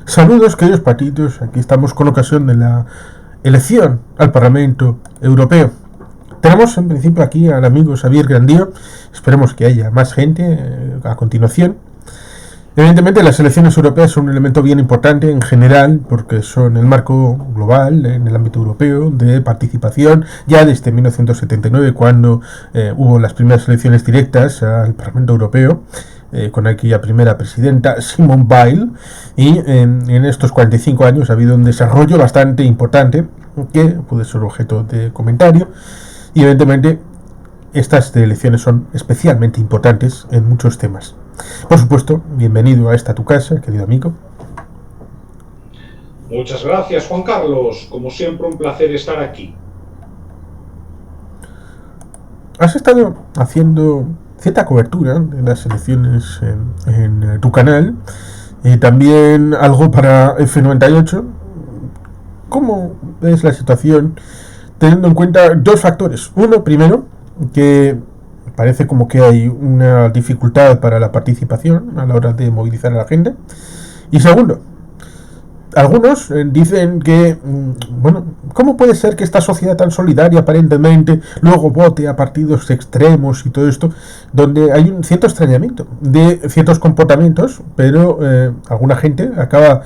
Saludos, queridos patitos. Aquí estamos con ocasión de la elección al Parlamento Europeo. Tenemos en principio aquí al amigo Xavier Grandío. Esperemos que haya más gente a continuación. Evidentemente las elecciones europeas son un elemento bien importante en general porque son el marco global en el ámbito europeo de participación ya desde 1979 cuando hubo las primeras elecciones directas al Parlamento Europeo con aquella primera presidenta Simone Veil y en estos 45 años ha habido un desarrollo bastante importante que puede ser objeto de comentario y evidentemente estas elecciones son especialmente importantes en muchos temas. Por supuesto, bienvenido a esta tu casa, querido amigo. Muchas gracias, Juan Carlos. Como siempre, un placer estar aquí. Has estado haciendo cierta cobertura de las elecciones en tu canal y también algo para F98. ¿Cómo es la situación teniendo en cuenta dos factores? Uno, primero, que parece como que hay una dificultad para la participación a la hora de movilizar a la gente. Y segundo, algunos dicen que, bueno, ¿cómo puede ser que esta sociedad tan solidaria aparentemente luego vote a partidos extremos y todo esto, donde hay un cierto extrañamiento de ciertos comportamientos, pero alguna gente acaba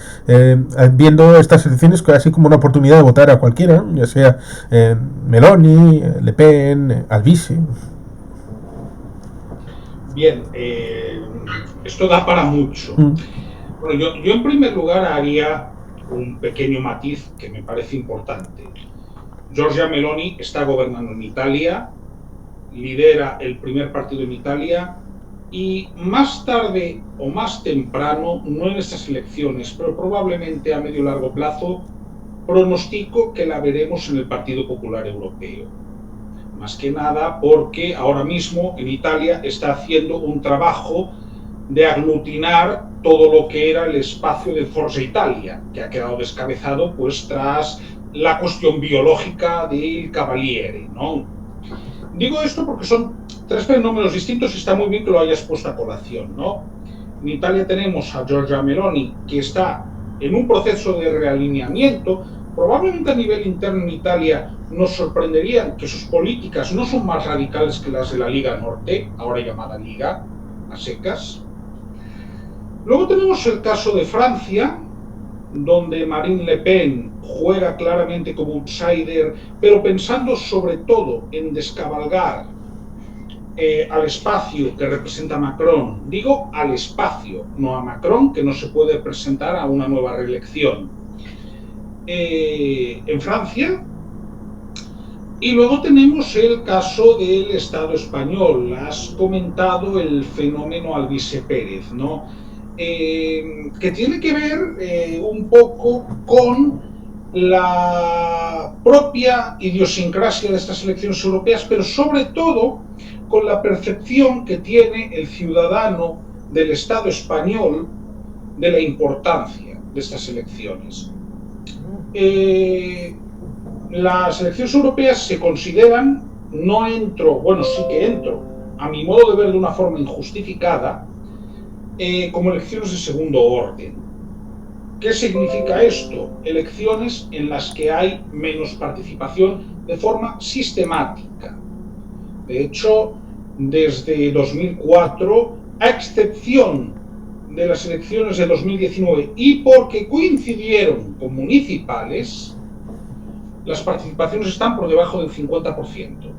viendo estas elecciones así como una oportunidad de votar a cualquiera, ya sea Meloni, Le Pen, Alvise? Bien, esto da para mucho. Mm. Bueno, yo en primer lugar haría un pequeño matiz que me parece importante. Giorgia Meloni está gobernando en Italia, lidera el primer partido en Italia y más tarde o más temprano, no en estas elecciones, pero probablemente a medio y largo plazo, pronostico que la veremos en el Partido Popular Europeo. Más que nada porque ahora mismo en Italia está haciendo un trabajo de aglutinar todo lo que era el espacio de Forza Italia, que ha quedado descabezado pues tras la cuestión biológica del Cavaliere, ¿no? Digo esto porque son tres fenómenos distintos y está muy bien que lo hayas puesto a colación, ¿no? En Italia tenemos a Giorgia Meloni, que está en un proceso de realineamiento. Probablemente a nivel interno en Italia nos sorprenderían que sus políticas no son más radicales que las de la Liga Norte, ahora llamada Liga, a secas. Luego tenemos el caso de Francia, donde Marine Le Pen juega claramente como outsider, pero pensando sobre todo en descabalgar al espacio que representa Macron. Digo al espacio, no a Macron, que no se puede presentar a una nueva reelección. En Francia. Y luego tenemos el caso del Estado español. Has comentado el fenómeno Alvise Pérez, ¿no? Que tiene que ver un poco con la propia idiosincrasia de estas elecciones europeas, pero sobre todo con la percepción que tiene el ciudadano del Estado español de la importancia de estas elecciones. Las elecciones europeas se consideran, no entro, bueno, sí que entro, a mi modo de ver de una forma injustificada, como elecciones de segundo orden. ¿Qué significa esto? Elecciones en las que hay menos participación de forma sistemática. De hecho, desde 2004, a excepción de las elecciones de 2019 y porque coincidieron con municipales, las participaciones están por debajo del 50%.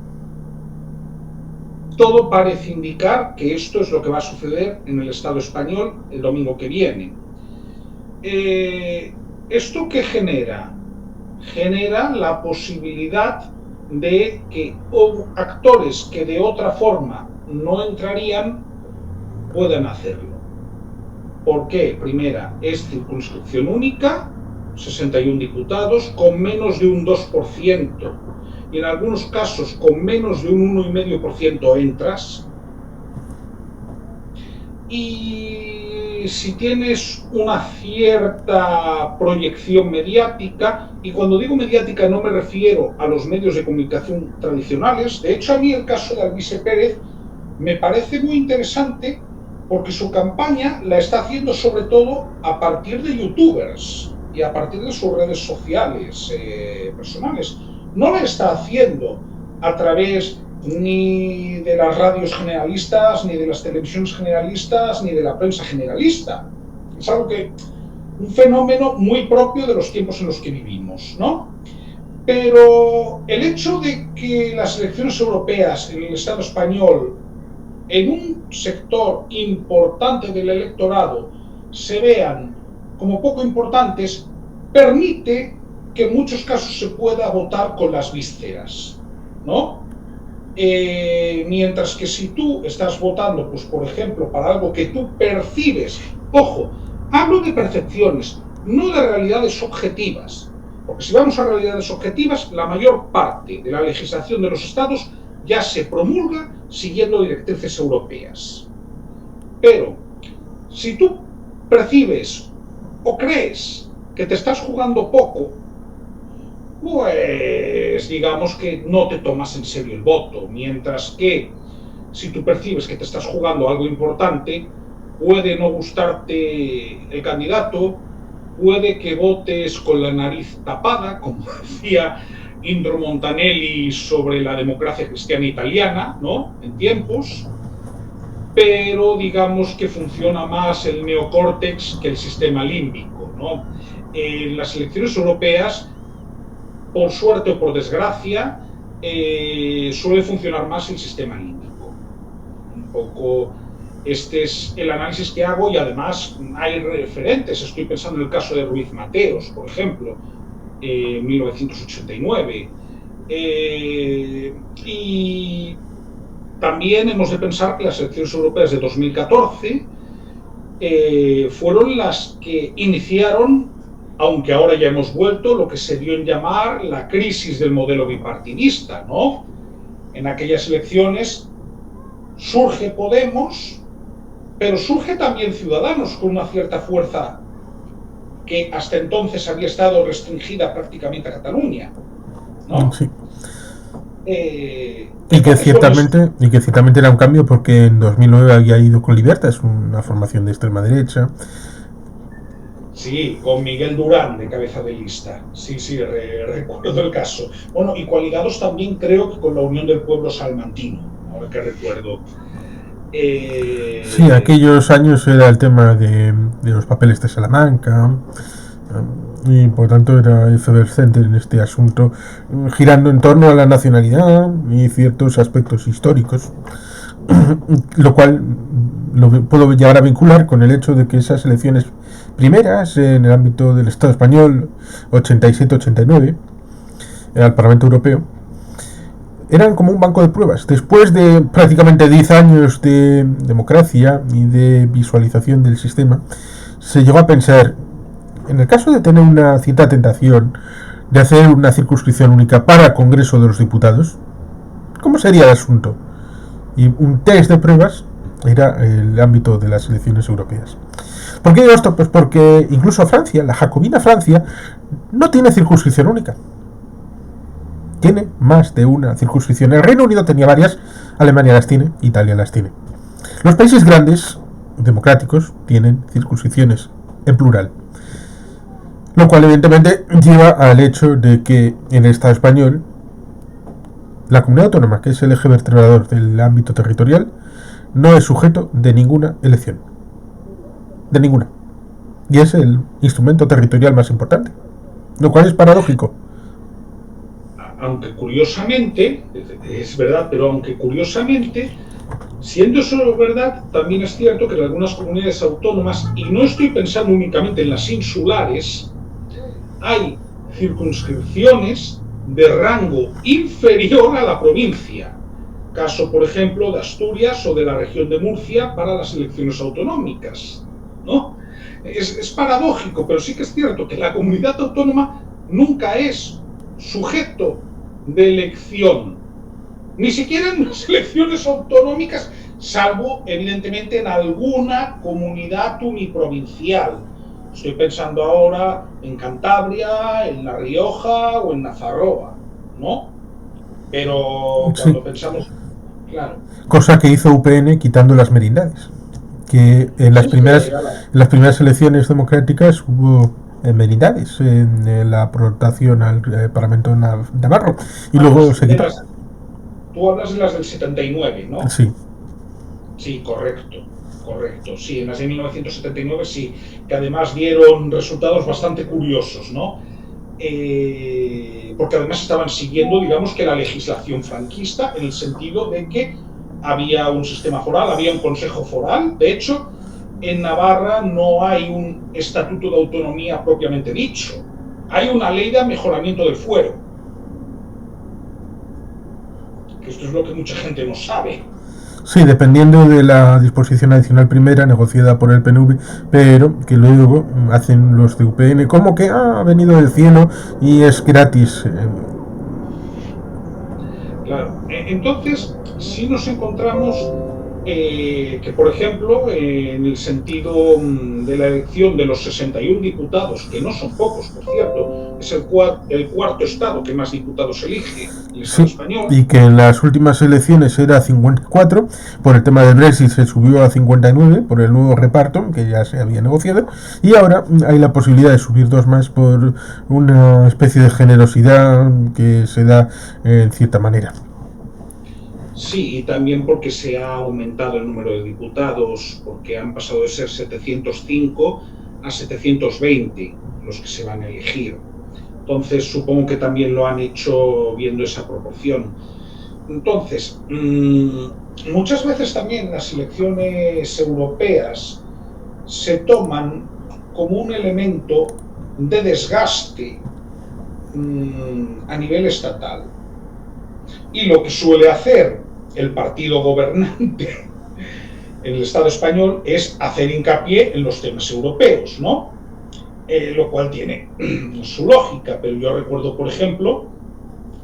Todo parece indicar que esto es lo que va a suceder en el Estado español el domingo que viene. ¿Esto qué genera? Genera la posibilidad de que actores que de otra forma no entrarían puedan hacerlo. ¿Por qué? Primera, es circunscripción única, 61 diputados, con menos de un 2%, y en algunos casos con menos de un 1,5% entras. Y si tienes una cierta proyección mediática, y cuando digo mediática no me refiero a los medios de comunicación tradicionales, de hecho a mí el caso de Alvise Pérez me parece muy interesante porque su campaña la está haciendo sobre todo a partir de youtubers y a partir de sus redes sociales personales. No la está haciendo a través ni de las radios generalistas, ni de las televisiones generalistas, ni de la prensa generalista. Es algo que, un fenómeno muy propio de los tiempos en los que vivimos, ¿no? Pero el hecho de que las elecciones europeas en el Estado español, en un sector importante del electorado, se vean como poco importantes, permite que en muchos casos se pueda votar con las vísceras, ¿no? Mientras que si tú estás votando, pues por ejemplo, para algo que tú percibes, ojo, hablo de percepciones, no de realidades objetivas, porque si vamos a realidades objetivas, la mayor parte de la legislación de los estados ya se promulga siguiendo directrices europeas. Pero si tú percibes o crees que te estás jugando poco, pues digamos que no te tomas en serio el voto, mientras que si tú percibes que te estás jugando algo importante, puede no gustarte el candidato, puede que votes con la nariz tapada, como decía Indro Montanelli sobre la democracia cristiana italiana, ¿no? En tiempos, pero digamos que funciona más el neocórtex que el sistema límbico, ¿no? En las elecciones europeas, por suerte o por desgracia, suele funcionar más el sistema límbico. Un poco este es el análisis que hago, y además hay referentes. Estoy pensando en el caso de Ruiz Mateos, por ejemplo, 1989. Y también hemos de pensar que las elecciones europeas de 2014 fueron las que iniciaron, aunque ahora ya hemos vuelto, lo que se dio en llamar la crisis del modelo bipartidista, ¿no? En aquellas elecciones surge Podemos, pero surge también Ciudadanos con una cierta fuerza que hasta entonces había estado restringida prácticamente a Cataluña, ¿no? Sí. Y que ciertamente era un cambio, porque en 2009 había ido con Libertas, una formación de extrema derecha. Sí, con Miguel Durán de cabeza de lista. Sí, recuerdo el caso. Bueno, y coaligados también creo que con la Unión del Pueblo Salmantino, ahora que recuerdo. Sí, aquellos años era el tema de los papeles de Salamanca, y por tanto era efervescente en este asunto, girando en torno a la nacionalidad y ciertos aspectos históricos, lo cual lo puedo llegar a vincular con el hecho de que esas elecciones primeras en el ámbito del Estado español, 87-89, al Parlamento Europeo, eran como un banco de pruebas. Después de prácticamente 10 años de democracia y de visualización del sistema, se llegó a pensar, en el caso de tener una cierta tentación de hacer una circunscripción única para el Congreso de los Diputados, ¿cómo sería el asunto? Y un test de pruebas era el ámbito de las elecciones europeas. ¿Por qué digo esto? Pues porque incluso Francia, la jacobina Francia, no tiene circunscripción única. Tiene más de una circunscripción. El Reino Unido tenía varias, Alemania las tiene, Italia las tiene. Los países grandes, democráticos, tienen circunscripciones en plural. Lo cual evidentemente lleva al hecho de que en el Estado español, la comunidad autónoma, que es el eje vertebrador del ámbito territorial, no es sujeto de ninguna elección. De ninguna. Y es el instrumento territorial más importante. Lo cual es paradójico. Aunque curiosamente, es verdad, pero aunque curiosamente, siendo eso verdad, también es cierto que en algunas comunidades autónomas, y no estoy pensando únicamente en las insulares, hay circunscripciones de rango inferior a la provincia. Caso, por ejemplo, de Asturias o de la región de Murcia para las elecciones autonómicas, ¿no? Es paradójico, pero sí que es cierto que la comunidad autónoma nunca es sujeto de elección, ni siquiera en las elecciones autonómicas, salvo evidentemente en alguna comunidad uniprovincial. Estoy pensando ahora en Cantabria, en La Rioja o en Nafarroa, ¿no? Pero cuando pensamos, claro. Cosa que hizo UPN quitando las merindades. que en Sí, sí, era las primeras elecciones democráticas hubo meridades en la aportación al Parlamento Navarro y luego se quitó. tú hablas de las del 79, ¿no? Sí, Sí, correcto, correcto. Sí, en las de 1979 sí, que además dieron resultados bastante curiosos, ¿no? Porque además estaban siguiendo, digamos, que la legislación franquista, en el sentido de que había un sistema foral, había un consejo foral. De hecho, en Navarra no hay un estatuto de autonomía propiamente dicho. Hay una ley de mejoramiento del fuero. Que esto es lo que mucha gente no sabe. sí, dependiendo de la disposición adicional primera negociada por el PNV, pero que luego hacen los de UPN como que ha venido del cielo y es gratis. Claro. Entonces, si nos encontramos que, por ejemplo, en el sentido de la elección de los 61 diputados, que no son pocos, por cierto, es el cuarto estado que más diputados elige, el Estado Sí, español. y que en las últimas elecciones era 54, por el tema del Brexit se subió a 59 por el nuevo reparto que ya se había negociado, y ahora hay la posibilidad de subir dos más por una especie de generosidad que se da en cierta manera. Sí, y también porque se ha aumentado el número de diputados, porque han pasado de ser 705 a 720 los que se van a elegir. Entonces, supongo que también lo han hecho viendo esa proporción. Entonces, muchas veces también las elecciones europeas se toman como un elemento de desgaste a nivel estatal. Y lo que suele hacer el partido gobernante en el Estado español es hacer hincapié en los temas europeos, ¿no? Lo cual tiene su lógica, pero yo recuerdo, por ejemplo,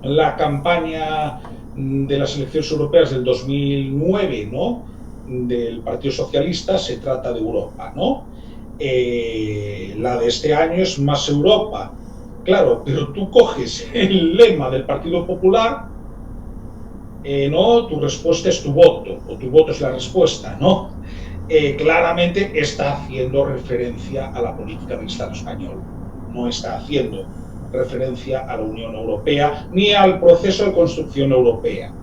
la campaña de las elecciones europeas del 2009, ¿no? Del Partido Socialista, se trata de Europa, ¿no? La de este año es más Europa. Claro, pero tú coges el lema del Partido Popular, no, tu respuesta es tu voto, o tu voto es la respuesta, ¿no? Claramente está haciendo referencia a la política del Estado español, no está haciendo referencia a la Unión Europea ni al proceso de construcción europea.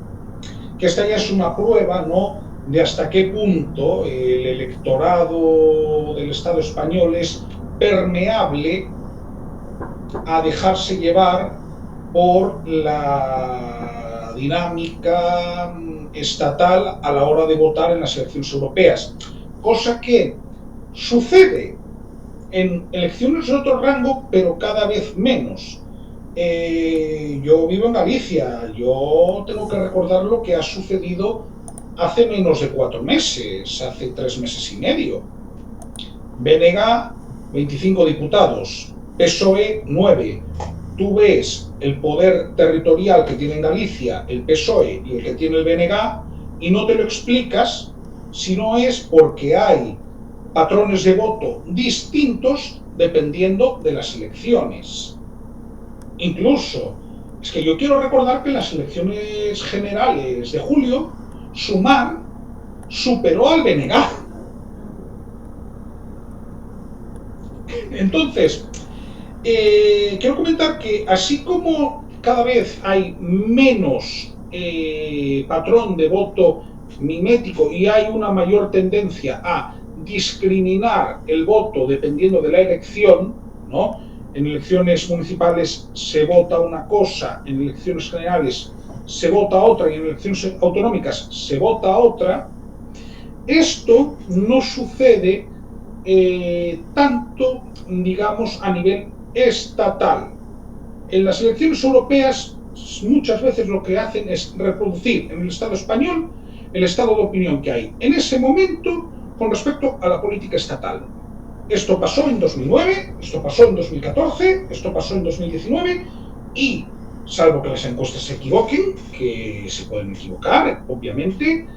Que esta ya es una prueba, ¿no?, de hasta qué punto el electorado del Estado español es permeable a dejarse llevar por la dinámica estatal a la hora de votar en las elecciones europeas, cosa que sucede en elecciones de otro rango, pero cada vez menos. Yo vivo en Galicia, yo tengo que recordar lo que ha sucedido hace menos de 4 meses, hace 3 meses y medio. BNG, 25 diputados, PSOE, 9. Tú ves el poder territorial que tiene en Galicia el PSOE y el que tiene el BNG y no te lo explicas si no es porque hay patrones de voto distintos dependiendo de las elecciones. Incluso, es que yo quiero recordar que en las elecciones generales de julio, Sumar superó al BNG. Entonces, quiero comentar que así como cada vez hay menos patrón de voto mimético y hay una mayor tendencia a discriminar el voto dependiendo de la elección, ¿no? En elecciones municipales se vota una cosa, en elecciones generales se vota otra y en elecciones autonómicas se vota otra. Esto no sucede tanto, digamos, a nivel estatal. En las elecciones europeas muchas veces lo que hacen es reproducir en el Estado español el estado de opinión que hay en ese momento con respecto a la política estatal. Esto pasó en 2009, esto pasó en 2014, esto pasó en 2019 y, salvo que las encuestas se equivoquen, que se pueden equivocar, obviamente,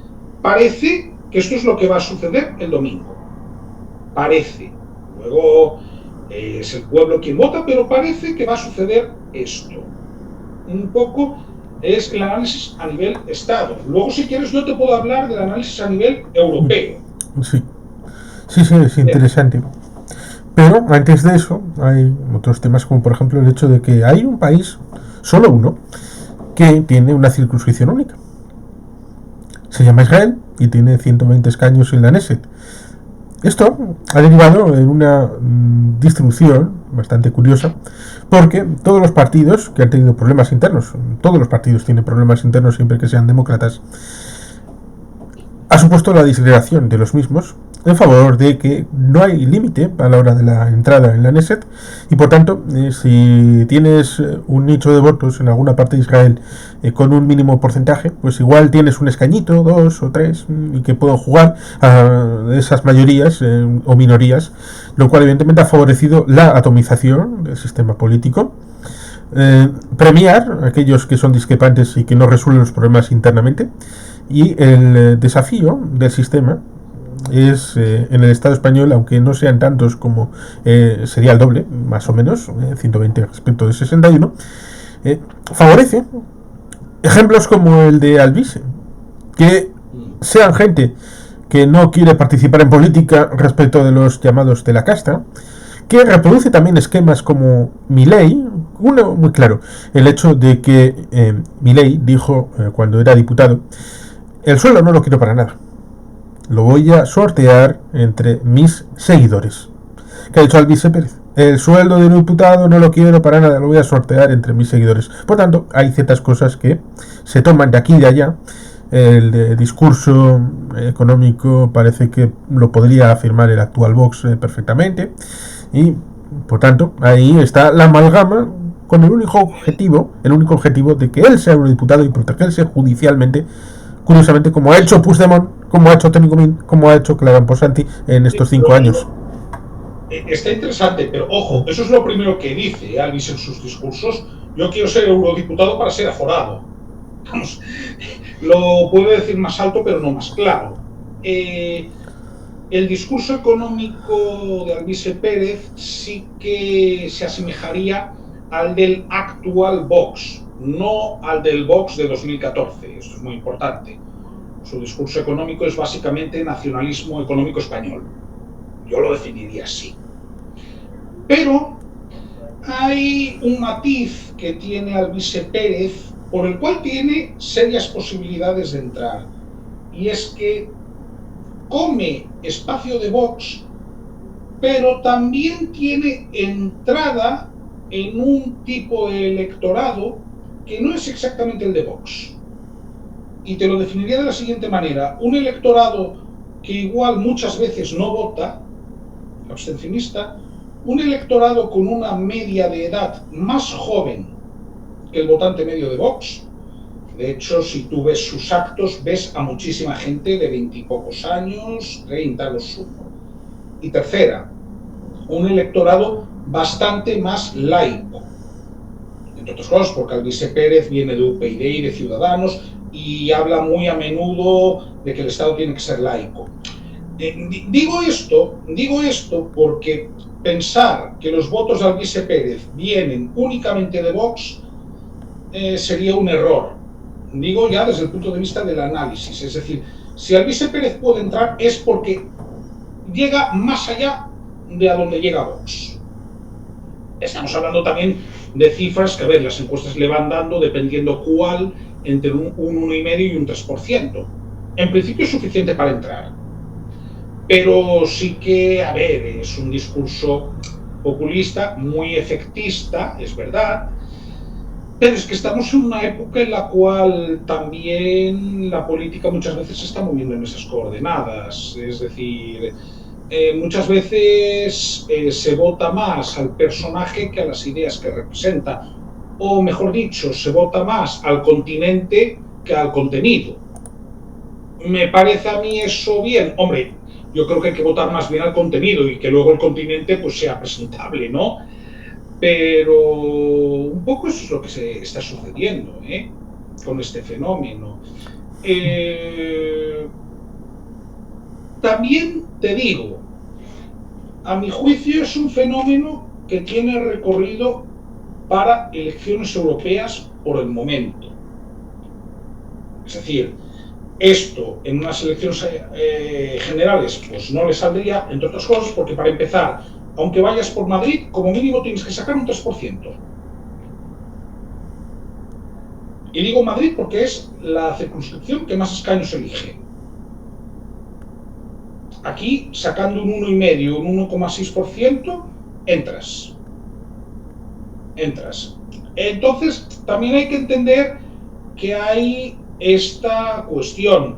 parece que esto es lo que va a suceder el domingo. Parece. Luego es el pueblo quien vota, pero parece que va a suceder esto. Un poco es el análisis a nivel Estado. Luego, si quieres, yo te puedo hablar del análisis a nivel europeo. Sí. Sí, sí, es interesante. Pero antes de eso hay otros temas como por ejemplo el hecho de que hay un país, solo uno, que tiene una circunscripción única. Se llama Israel y tiene 120 escaños en la Knesset. Esto ha derivado en una distribución bastante curiosa, porque todos los partidos que han tenido problemas internos, todos los partidos tienen problemas internos siempre que sean demócratas, ha supuesto la disgregación de los mismos en favor de que no hay límite a la hora de la entrada en la Knesset y por tanto si tienes un nicho de votos en alguna parte de Israel con un mínimo porcentaje, pues igual tienes un escañito, dos o tres y que puedo jugar a esas mayorías o minorías, lo cual evidentemente ha favorecido la atomización del sistema político. Premiar a aquellos que son discrepantes y que no resuelven los problemas internamente, y el desafío del sistema es en el Estado español, aunque no sean tantos como sería el doble, más o menos, 120 respecto de 61, favorece ejemplos como el de Alvise, que sean gente que no quiere participar en política respecto de los llamados de la casta, que reproduce también esquemas como Milei, uno muy claro, el hecho de que Milei dijo cuando era diputado: el sueldo no lo quiero para nada, lo voy a sortear entre mis seguidores. ¿Qué ha dicho Alvise Pérez? El sueldo de un diputado no lo quiero para nada, lo voy a sortear entre mis seguidores. Por tanto, hay ciertas cosas que se toman de aquí y de allá. El discurso económico parece que lo podría afirmar el actual Vox perfectamente. Y, por tanto, ahí está la amalgama con el único objetivo de que él sea eurodiputado y protegerse judicialmente, curiosamente, como ha hecho Puigdemont, como ha hecho Toni Comín, como ha hecho Clara Ponsati en estos 5 años. Está interesante, pero ojo, eso es lo primero que dice Alvis en sus discursos. Yo quiero ser eurodiputado para ser aforado. Vamos, lo puede decir más alto, pero no más claro. El discurso económico de Alvise Pérez sí que se asemejaría al del actual Vox, no al del Vox de 2014. Esto es muy importante. Su discurso económico es básicamente nacionalismo económico español. Yo lo definiría así. Pero hay un matiz que tiene Alvise Pérez por el cual tiene serias posibilidades de entrar, y es que come espacio de Vox, pero también tiene entrada en un tipo de electorado que no es exactamente el de Vox. Y te lo definiría de la siguiente manera: un electorado que igual muchas veces no vota, abstencionista, un electorado con una media de edad más joven que el votante medio de Vox. De hecho, si tú ves sus actos, ves a muchísima gente de 20 y pocos años, 30 lo sumo. Y tercera, un electorado bastante más laico. Entre otras cosas, porque Alvise Pérez viene de UPyD y de Ciudadanos y habla muy a menudo de que el Estado tiene que ser laico. Digo esto porque pensar que los votos de Alvise Pérez vienen únicamente de Vox sería un error. Digo ya desde el punto de vista del análisis. Es decir, si Alvise Pérez puede entrar es porque llega más allá de a donde llega Vox. Estamos hablando también de cifras que, a ver, las encuestas le van dando dependiendo cuál, entre un 1,5 y un 3%. En principio es suficiente para entrar. Pero sí que, a ver, es un discurso populista, muy efectista, es verdad, pero es que estamos en una época en la cual también la política muchas veces se está moviendo en esas coordenadas. Es decir, muchas veces se vota más al personaje que a las ideas que representa, o mejor dicho, se vota más al continente que al contenido. ¿Me parece a mí eso bien? Hombre, yo creo que hay que votar más bien al contenido y que luego el continente pues sea presentable, ¿no? Pero un poco eso es lo que se está sucediendo con este fenómeno. También te digo, a mi juicio es un fenómeno que tiene recorrido para elecciones europeas por el momento. Es decir, Esto en unas elecciones generales pues no le saldría, entre otras cosas, porque para empezar, aunque vayas por Madrid, como mínimo tienes que sacar un 3%. Y digo Madrid porque es la circunscripción que más escaños elige. Aquí, sacando un 1,5, un 1,6%, entras. Entonces, también hay que entender que hay esta cuestión.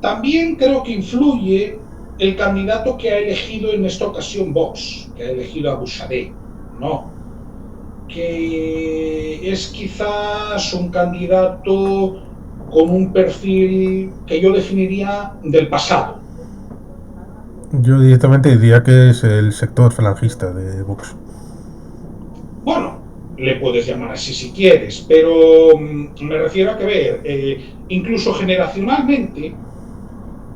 También creo que influye el candidato que ha elegido en esta ocasión Vox, que ha elegido a Buxadé, ¿no? Que es quizás un candidato con un perfil que yo definiría del pasado. Yo directamente diría que es el sector falangista de Vox. Bueno, le puedes llamar así si quieres, pero me refiero a que ver, incluso generacionalmente,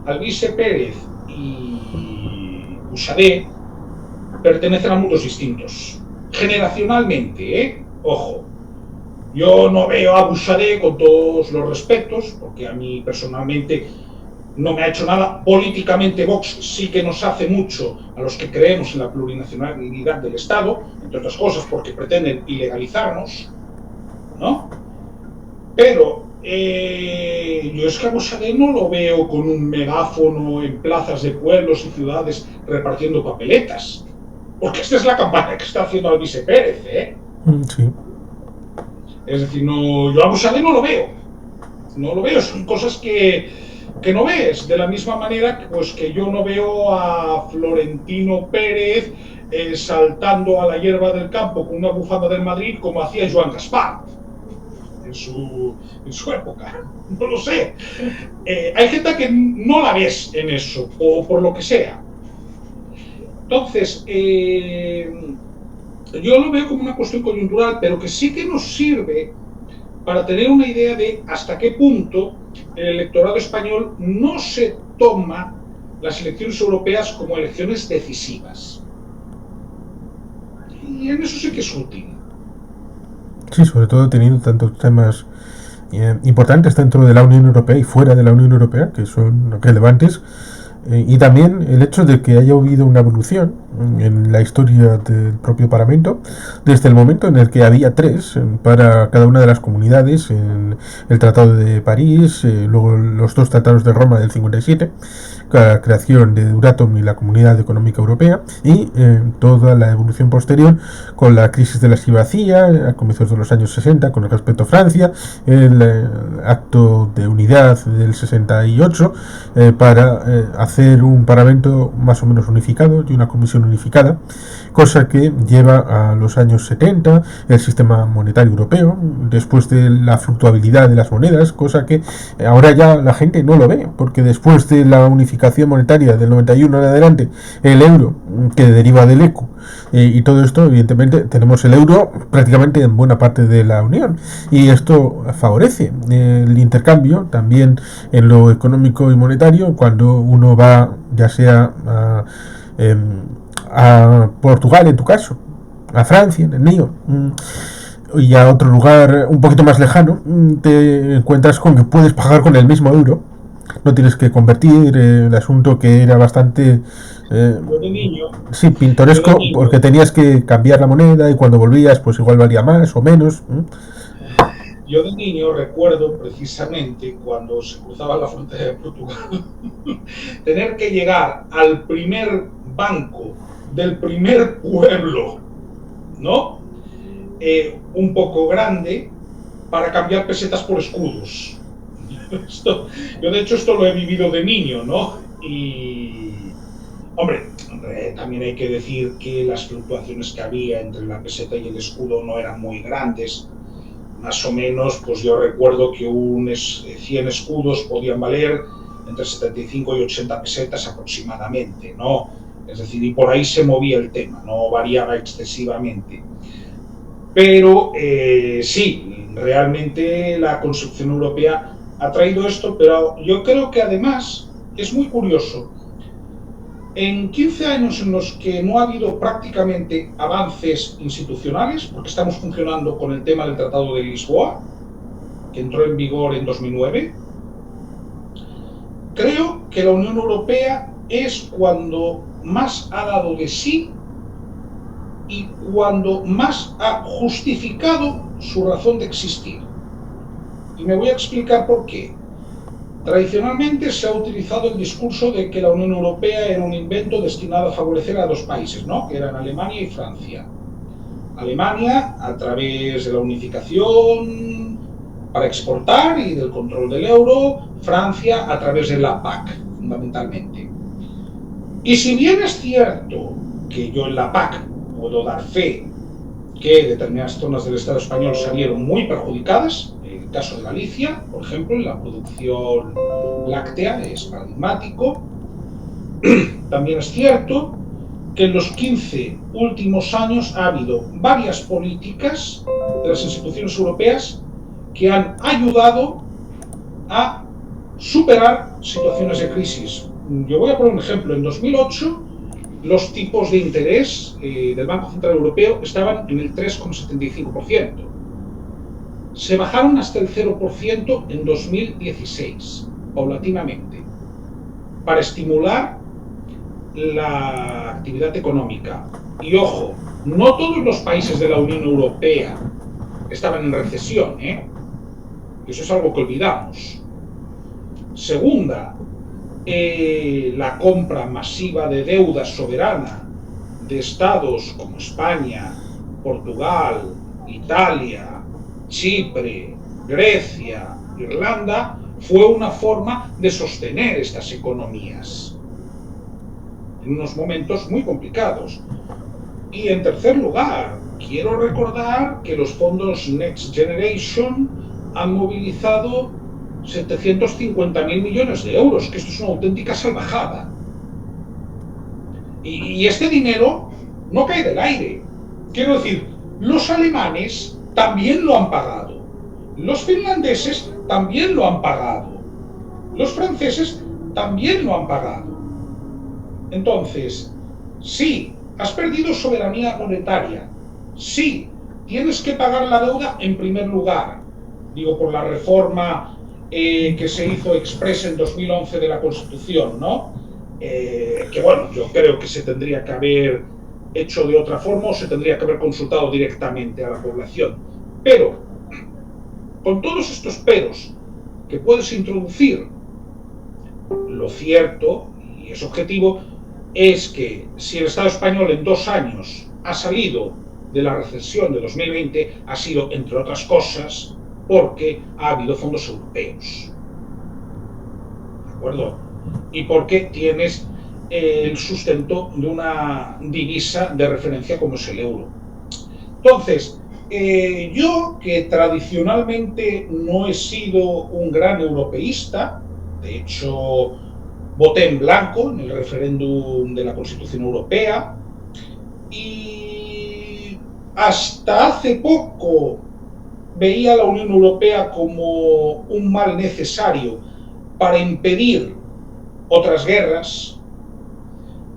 Alvise Pérez y Buxadé pertenecen a mundos distintos. Generacionalmente, ojo. Yo no veo a Buxadé, con todos los respetos, porque a mí personalmente no me ha hecho nada. Políticamente Vox sí que nos hace mucho a los que creemos en la plurinacionalidad del Estado, entre otras cosas porque pretenden ilegalizarnos, ¿no? Pero yo es que a Buxadé no lo veo con un megáfono en plazas de pueblos y ciudades repartiendo papeletas, porque esta es la campaña que está haciendo Alvise Pérez, ¿eh? Sí. Es decir, no, yo a Buxadé no lo veo. No lo veo, son cosas que no ves. De la misma manera que, pues, que yo no veo a Florentino Pérez saltando a la hierba del campo con una bufanda del Madrid como hacía Joan Gaspar en su época. No lo sé. Hay gente que no la ves en eso, o por lo que sea. Entonces, yo lo veo como una cuestión coyuntural, pero que sí que nos sirve para tener una idea de hasta qué punto el electorado español no se toma las elecciones europeas como elecciones decisivas. Y en eso sí que es útil. Sí, sobre todo teniendo tantos temas importantes dentro de la Unión Europea y fuera de la Unión Europea, que son relevantes. Y también el hecho de que haya habido una evolución en la historia del propio Parlamento, desde el momento en el que había 3 para cada una de las comunidades, en el Tratado de París, luego los 2 tratados de Roma del 57, la creación de Euratom y la Comunidad Económica Europea, y toda la evolución posterior con la crisis de la esclavacía a comienzos de los años 60 con respecto a Francia, el acto de unidad del 68 para hacer un parlamento más o menos unificado y una comisión unificada, cosa que lleva a los años 70 el sistema monetario europeo, después de la fluctuabilidad de las monedas, cosa que ahora ya la gente no lo ve, porque después de la unificación monetaria del 91 en adelante, el euro, que deriva del ECU, y todo esto, evidentemente, tenemos el euro prácticamente en buena parte de la Unión, y esto favorece el intercambio también en lo económico y monetario cuando uno va, ya sea a Portugal en tu caso, a Francia en el mío, y a otro lugar un poquito más lejano, te encuentras con que puedes pagar con el mismo euro, no tienes que convertir, el asunto que era bastante sí, pintoresco, porque tenías que cambiar la moneda y cuando volvías pues igual valía más o menos. Yo de niño recuerdo precisamente cuando se cruzaba la frontera de Portugal tener que llegar al primer banco del primer pueblo, ¿no? Un poco grande para cambiar pesetas por escudos. Yo de hecho esto lo he vivido de niño, ¿no? Y hombre, también hay que decir que las fluctuaciones que había entre la peseta y el escudo no eran muy grandes. Más o menos, pues yo recuerdo que 100 escudos podían valer entre 75 y 80 pesetas aproximadamente, ¿no? Es decir, y por ahí se movía el tema, no variaba excesivamente. Pero sí, realmente la construcción europea ha traído esto, pero yo creo que además es muy curioso. En 15 años en los que no ha habido prácticamente avances institucionales, porque estamos funcionando con el tema del Tratado de Lisboa, que entró en vigor en 2009, creo que la Unión Europea es cuando más ha dado de sí y cuando más ha justificado su razón de existir. Y me voy a explicar por qué. Tradicionalmente se ha utilizado el discurso de que la Unión Europea era un invento destinado a favorecer a dos países, ¿no?, que eran Alemania y Francia. Alemania, a través de la unificación para exportar y del control del euro; Francia, a través de la PAC, fundamentalmente. Y si bien es cierto que yo en la PAC puedo dar fe que determinadas zonas del Estado español salieron muy perjudicadas, el caso de Galicia, por ejemplo, en la producción láctea es paradigmático, también es cierto que en los 15 últimos años ha habido varias políticas de las instituciones europeas que han ayudado a superar situaciones de crisis. Yo voy a poner un ejemplo. En 2008 los tipos de interés del Banco Central Europeo estaban en el 3,75%. Se bajaron hasta el 0% en 2016, paulatinamente, para estimular la actividad económica. Y ojo, no todos los países de la Unión Europea estaban en recesión, eso es algo que olvidamos. Segunda, la compra masiva de deuda soberana de estados como España, Portugal, Italia, Chipre, Grecia, Irlanda, fue una forma de sostener estas economías en unos momentos muy complicados. Y en tercer lugar, quiero recordar que los fondos Next Generation han movilizado 750.000 millones de euros, que esto es una auténtica salvajada. Y este dinero no cae del aire. Quiero decir, los alemanes también lo han pagado, los finlandeses también lo han pagado, los franceses también lo han pagado. Entonces, sí, has perdido soberanía monetaria, sí, tienes que pagar la deuda en primer lugar, digo, por la reforma que se hizo expresa en 2011 de la Constitución, ¿no? Que bueno, yo creo que se tendría que haber hecho de otra forma o se tendría que haber consultado directamente a la población. Pero, con todos estos peros que puedes introducir, lo cierto, y es objetivo, es que si el Estado español en 2 años ha salido de la recesión de 2020, ha sido, entre otras cosas, porque ha habido fondos europeos, ¿de acuerdo? Y porque tienes el sustento de una divisa de referencia como es el euro. Entonces, yo, que tradicionalmente no he sido un gran europeísta, de hecho voté en blanco en el referéndum de la Constitución Europea, y hasta hace poco veía a la Unión Europea como un mal necesario para impedir otras guerras.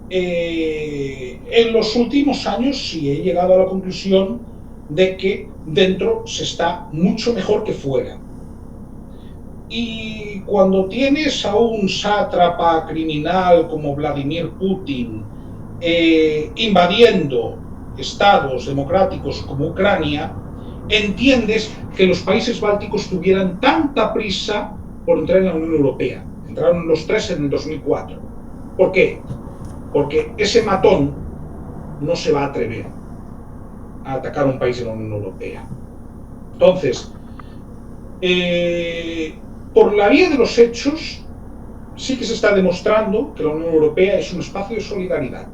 En los últimos años sí he llegado a la conclusión de que dentro se está mucho mejor que fuera. Y cuando tienes a un sátrapa criminal como Vladimir Putin invadiendo estados democráticos como Ucrania, entiendes que los países bálticos tuvieran tanta prisa por entrar en la Unión Europea. Entraron los 3 en el 2004. ¿Por qué? Porque ese matón no se va a atrever a atacar a un país de la Unión Europea. Entonces, por la vía de los hechos, sí que se está demostrando que la Unión Europea es un espacio de solidaridad.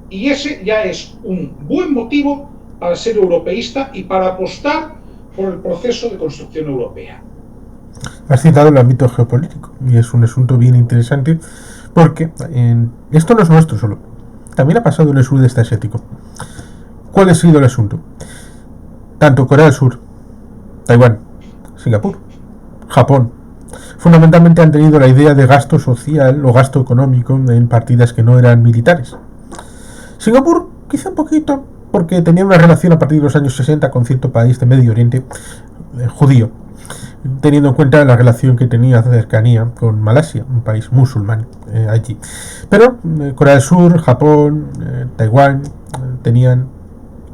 Y ese ya es un buen motivo para ser europeísta y para apostar por el proceso de construcción europea. Has citado el ámbito geopolítico y es un asunto bien interesante porque esto no es nuestro solo, también ha pasado en el sudeste asiático. ¿Cuál ha sido el asunto? Tanto Corea del Sur, Taiwán, Singapur, Japón, fundamentalmente han tenido la idea de gasto social o gasto económico en partidas que no eran militares. Singapur, quizá un poquito, porque tenía una relación a partir de los años 60 con cierto país de Medio Oriente, judío, teniendo en cuenta la relación que tenía de cercanía con Malasia, un país musulmán allí. Pero Corea del Sur, Japón, Taiwán tenían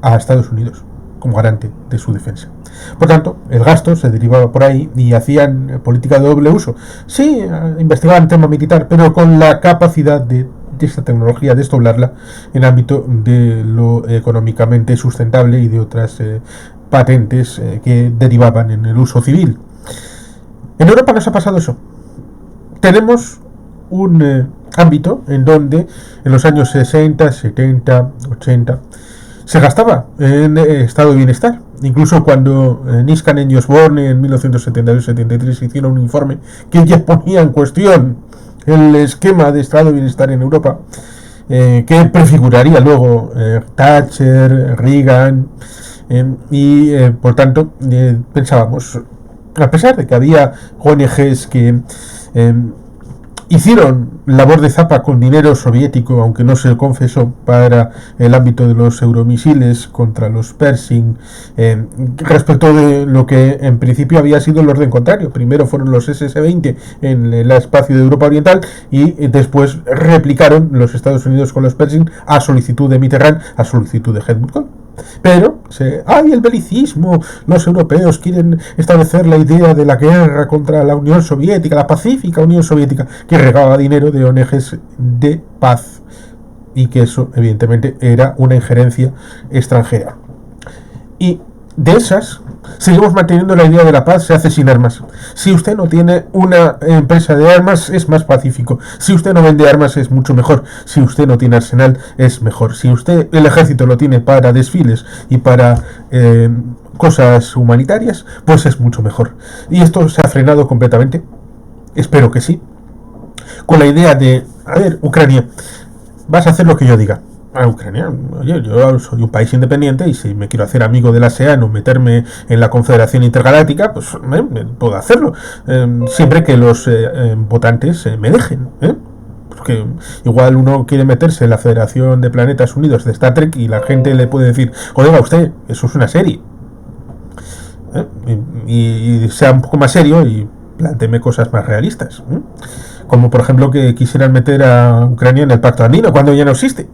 a Estados Unidos como garante de su defensa. Por tanto, el gasto se derivaba por ahí y hacían política de doble uso. Sí, investigaban el tema militar, pero con la capacidad de esta tecnología desdoblarla en ámbito de lo económicamente sustentable y de otras patentes que derivaban en el uso civil. En Europa nos ha pasado eso. Tenemos un ámbito en donde en los años 60, 70, 80 se gastaba en estado de bienestar. Incluso cuando Niskanen y Osborne en 1972-73 hicieron un informe que ya ponía en cuestión el esquema de estado de bienestar en Europa, que prefiguraría luego Thatcher, Reagan, y por tanto pensábamos, a pesar de que había ONGs que hicieron labor de zapa con dinero soviético, aunque no se confesó, para el ámbito de los euromisiles contra los Pershing, respecto de lo que en principio había sido el orden contrario. Primero fueron los SS-20 en el espacio de Europa Oriental y después replicaron los Estados Unidos con los Pershing a solicitud de Mitterrand, a solicitud de Helmut Kohl. Pero, ¡ay, el belicismo! Los europeos quieren establecer la idea de la guerra contra la Unión Soviética, la pacífica Unión Soviética, que regaba dinero de ONGs de paz. Y que eso, evidentemente, era una injerencia extranjera. Y de esas, seguimos manteniendo la idea de la paz se hace sin armas. Si usted no tiene una empresa de armas, es más pacífico. Si usted no vende armas, es mucho mejor. Si usted no tiene arsenal, es mejor. Si usted, el ejército lo tiene para desfiles y para cosas humanitarias, pues es mucho mejor. Y esto se ha frenado completamente. Espero que sí. Con la idea de, a ver, Ucrania, vas a hacer lo que yo diga. A Ucrania, oye, yo soy un país independiente y si me quiero hacer amigo de la ASEAN o meterme en la Confederación Intergaláctica, pues puedo hacerlo, siempre que los votantes me dejen, porque igual uno quiere meterse en la Federación de Planetas Unidos de Star Trek y la gente le puede decir, oiga usted, eso es una serie, y sea un poco más serio y plantéeme cosas más realistas, como por ejemplo que quisieran meter a Ucrania en el Pacto Andino cuando ya no existe.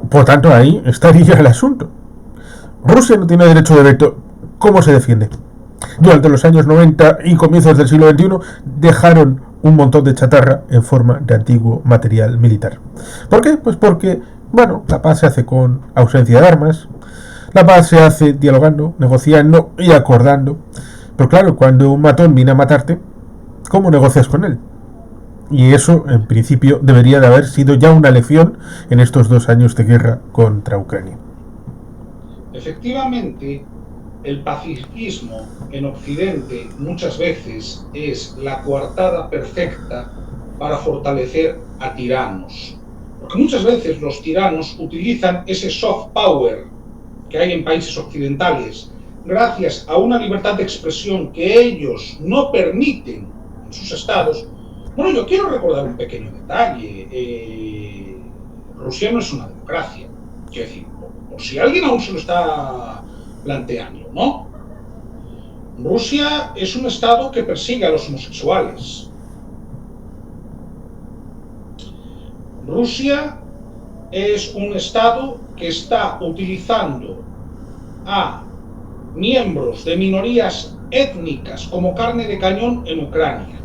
Por tanto, ahí estaría el asunto. Rusia no tiene derecho de veto. ¿Cómo se defiende? Durante los años 90 y comienzos del siglo XXI dejaron un montón de chatarra en forma de antiguo material militar. ¿Por qué? Pues porque, bueno, la paz se hace con ausencia de armas, la paz se hace dialogando, negociando y acordando. Pero claro, cuando un matón viene a matarte, ¿cómo negocias con él? Y eso, en principio, debería de haber sido ya una lección en estos 2 años de guerra contra Ucrania. Efectivamente, el pacifismo en Occidente muchas veces es la coartada perfecta para fortalecer a tiranos. Porque muchas veces los tiranos utilizan ese soft power que hay en países occidentales gracias a una libertad de expresión que ellos no permiten en sus estados. Bueno, yo quiero recordar un pequeño detalle. Rusia no es una democracia. Quiero decir, por si alguien aún se lo está planteando, ¿no? Rusia es un estado que persigue a los homosexuales. Rusia es un estado que está utilizando a miembros de minorías étnicas como carne de cañón en Ucrania.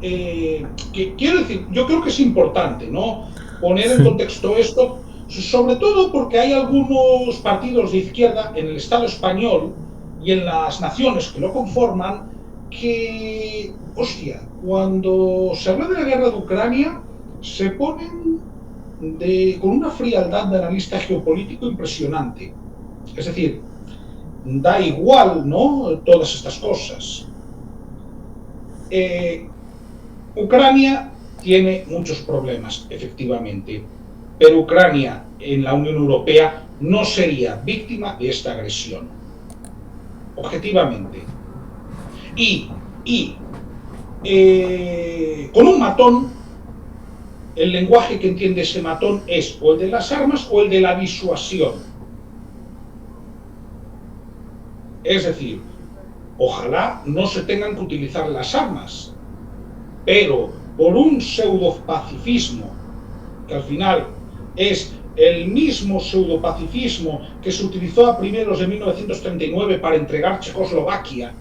Quiero decir, yo creo que es importante, ¿no?, poner en contexto esto, sobre todo porque hay algunos partidos de izquierda en el Estado español y en las naciones que lo conforman que, hostia, cuando se habla de la guerra de Ucrania se ponen con una frialdad de analista geopolítico impresionante. Es decir, da igual, ¿no?, todas estas cosas. Ucrania tiene muchos problemas, efectivamente, pero Ucrania en la Unión Europea no sería víctima de esta agresión, objetivamente. Y con un matón, el lenguaje que entiende ese matón es o el de las armas o el de la disuasión. Es decir, ojalá no se tengan que utilizar las armas, pero por un pseudo-pacifismo, que al final es el mismo pseudo-pacifismo que se utilizó a primeros de 1939 para entregar Checoslovaquia,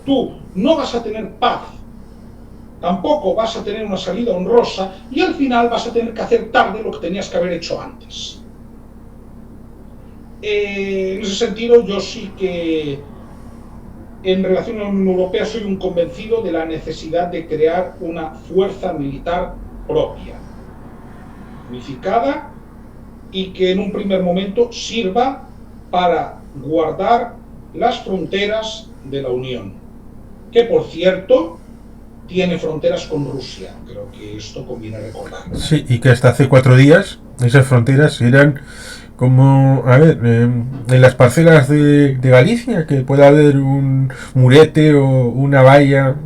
tú no vas a tener paz, tampoco vas a tener una salida honrosa y al final vas a tener que hacer tarde lo que tenías que haber hecho antes. En ese sentido, yo sí que en relación a la Unión Europea soy un convencido de la necesidad de crear una fuerza militar propia, unificada, y que en un primer momento sirva para guardar las fronteras de la Unión, que por cierto tiene fronteras con Rusia. Creo que esto conviene recordarlo. Sí, y que hasta hace 4 días esas fronteras eran como, a ver, en las parcelas de Galicia, que pueda haber un murete o una valla,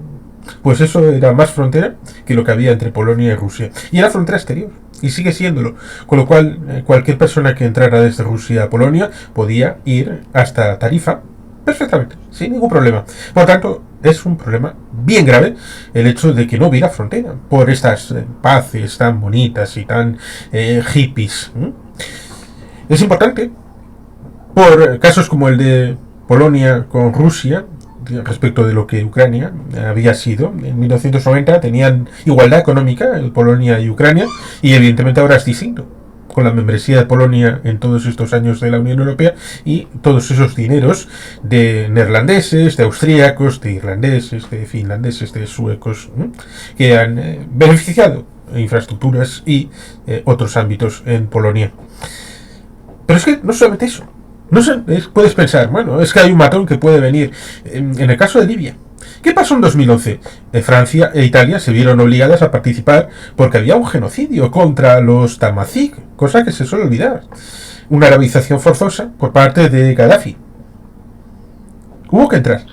pues eso era más frontera que lo que había entre Polonia y Rusia. Y era frontera exterior, y sigue siéndolo. Con lo cual, cualquier persona que entrara desde Rusia a Polonia podía ir hasta Tarifa perfectamente, sin ningún problema. Por lo tanto, es un problema bien grave el hecho de que no hubiera frontera por estas paces tan bonitas y tan hippies. Es importante por casos como el de Polonia con Rusia respecto de lo que Ucrania había sido. En 1990 tenían igualdad económica Polonia y Ucrania, y evidentemente ahora es distinto con la membresía de Polonia en todos estos años de la Unión Europea y todos esos dineros de neerlandeses, de austríacos, de irlandeses, de finlandeses, de suecos, que han beneficiado infraestructuras y otros ámbitos en Polonia. Pero es que no solamente eso. No sé, puedes pensar, bueno, es que hay un matón que puede venir. En el caso de Libia, ¿qué pasó en 2011? Francia e Italia se vieron obligadas a participar porque había un genocidio contra los Tamazic, cosa que se suele olvidar. Una arabización forzosa por parte de Gaddafi. Hubo que entrar.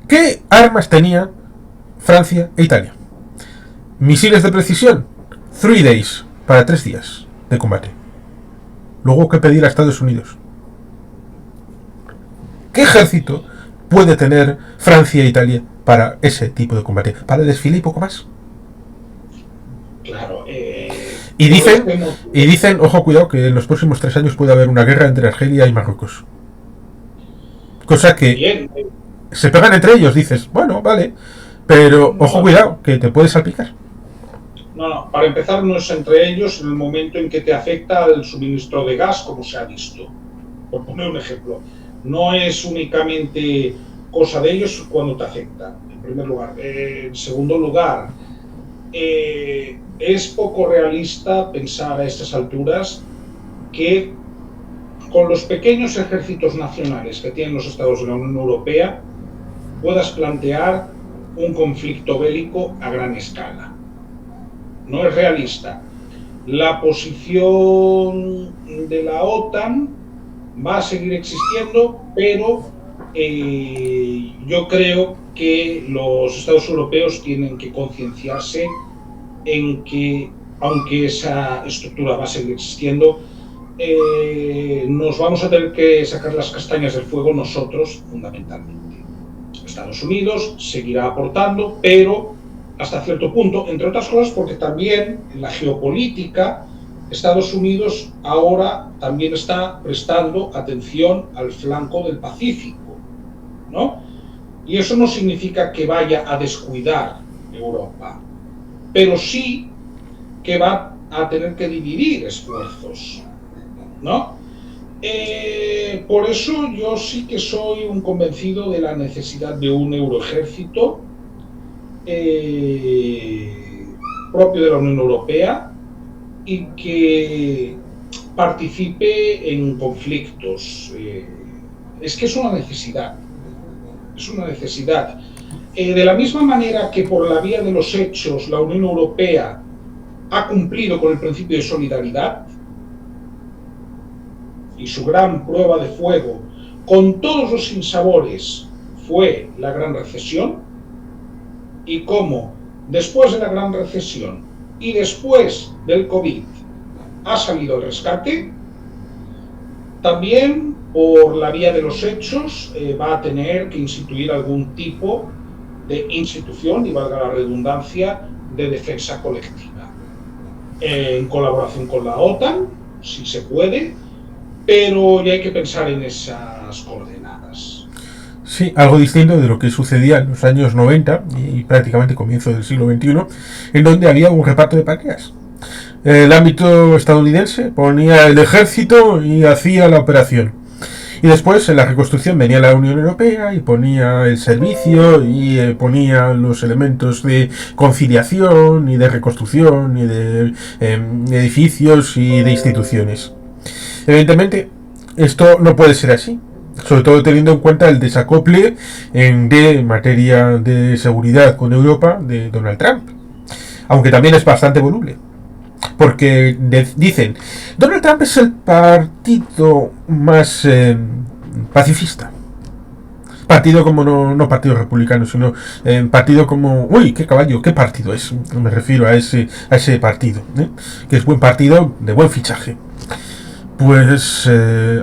¿Qué armas tenía Francia e Italia? Misiles de precisión. 3 days, para 3 días de combate. Luego que pedir a Estados Unidos. ¿Qué ejército puede tener Francia e Italia para ese tipo de combate? Para desfile y poco más. Claro. Y dicen, ojo, cuidado, que en los próximos 3 años puede haber una guerra entre Argelia y Marruecos. Cosa que Bien. Se pegan entre ellos, dices, bueno, vale, pero ojo, cuidado, que te puedes salpicar. No, para empezar no es entre ellos en el momento en que te afecta el suministro de gas, como se ha visto. Por poner un ejemplo, no es únicamente cosa de ellos cuando te afecta, en primer lugar. En segundo lugar, es poco realista pensar a estas alturas que con los pequeños ejércitos nacionales que tienen los estados de la Unión Europea puedas plantear un conflicto bélico a gran escala. No es realista. La posición de la OTAN va a seguir existiendo, pero yo creo que los Estados europeos tienen que concienciarse en que, aunque esa estructura va a seguir existiendo, nos vamos a tener que sacar las castañas del fuego nosotros, fundamentalmente. Estados Unidos seguirá aportando, pero hasta cierto punto, entre otras cosas porque también en la geopolítica Estados Unidos ahora también está prestando atención al flanco del Pacífico, ¿no? Y eso no significa que vaya a descuidar Europa, pero sí que va a tener que dividir esfuerzos, ¿no? Por eso yo sí que soy un convencido de la necesidad de un euroejército propio de la Unión Europea y que participe en conflictos. Es que es una necesidad. Es una necesidad. De la misma manera que por la vía de los hechos la Unión Europea ha cumplido con el principio de solidaridad, y su gran prueba de fuego, con todos los sinsabores, fue la gran recesión, y cómo después de la gran recesión y después del COVID ha salido el rescate, también por la vía de los hechos, va a tener que instituir algún tipo de institución, y valga la redundancia, de defensa colectiva, en colaboración con la OTAN, si se puede, pero ya hay que pensar en esas coordenadas. Sí, algo distinto de lo que sucedía en los años 90 y prácticamente comienzo del siglo XXI, en donde había un reparto de tareas. El ámbito estadounidense ponía el ejército y hacía la operación. Y después en la reconstrucción venía la Unión Europea y ponía el servicio y ponía los elementos de conciliación y de reconstrucción y de edificios y de instituciones. Evidentemente, esto no puede ser así, sobre todo teniendo en cuenta el desacople de materia de seguridad con Europa de Donald Trump, aunque también es bastante voluble. Porque dicen, Donald Trump es el partido más pacifista. Partido como no partido republicano, sino partido como... Uy, qué caballo, qué partido es. Me refiero a ese partido, que es buen partido, de buen fichaje. Pues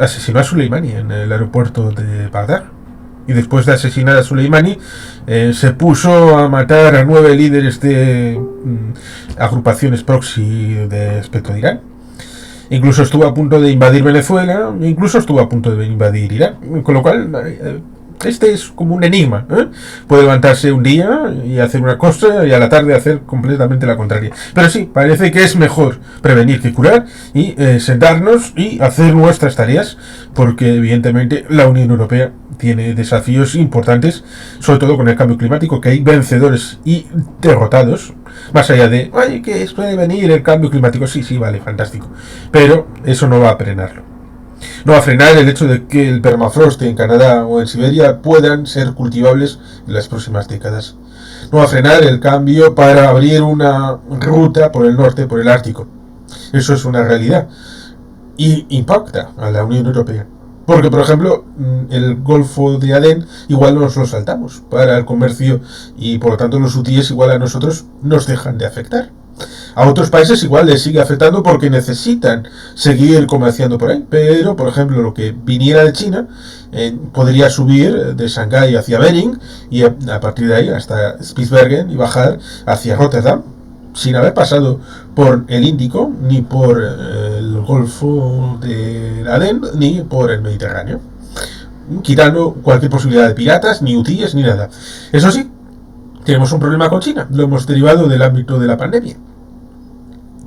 asesinó a Soleimani en el aeropuerto de Bagdad. Y después de asesinar a Soleimani, se puso a matar a 9 líderes de agrupaciones proxy de respecto de Irán. Incluso estuvo a punto de invadir Venezuela, incluso estuvo a punto de invadir Irán. Con lo cual, este es como un enigma. Puede levantarse un día y hacer una cosa y a la tarde hacer completamente la contraria. Pero sí, parece que es mejor prevenir que curar y sentarnos y hacer nuestras tareas, porque evidentemente la Unión Europea tiene desafíos importantes, sobre todo con el cambio climático, que hay vencedores y derrotados, más allá de, ay, que puede venir el cambio climático, sí, vale, fantástico, pero eso no va a frenarlo. No va a frenar el hecho de que el permafrost en Canadá o en Siberia puedan ser cultivables en las próximas décadas. No va a frenar el cambio para abrir una ruta por el norte, por el Ártico. Eso es una realidad y impacta a la Unión Europea. Porque, por ejemplo, el Golfo de Adén igual nos lo saltamos para el comercio y, por lo tanto, los hutíes igual a nosotros nos dejan de afectar. A otros países igual les sigue afectando porque necesitan seguir comerciando por ahí. Pero, por ejemplo, lo que viniera de China podría subir de Shanghái hacia Bering y a partir de ahí hasta Spitsbergen y bajar hacia Rotterdam, sin haber pasado por el Índico, ni por el Golfo de Adén, ni por el Mediterráneo, quitando cualquier posibilidad de piratas, ni hutíes, ni nada. Eso sí, tenemos un problema con China, lo hemos derivado del ámbito de la pandemia.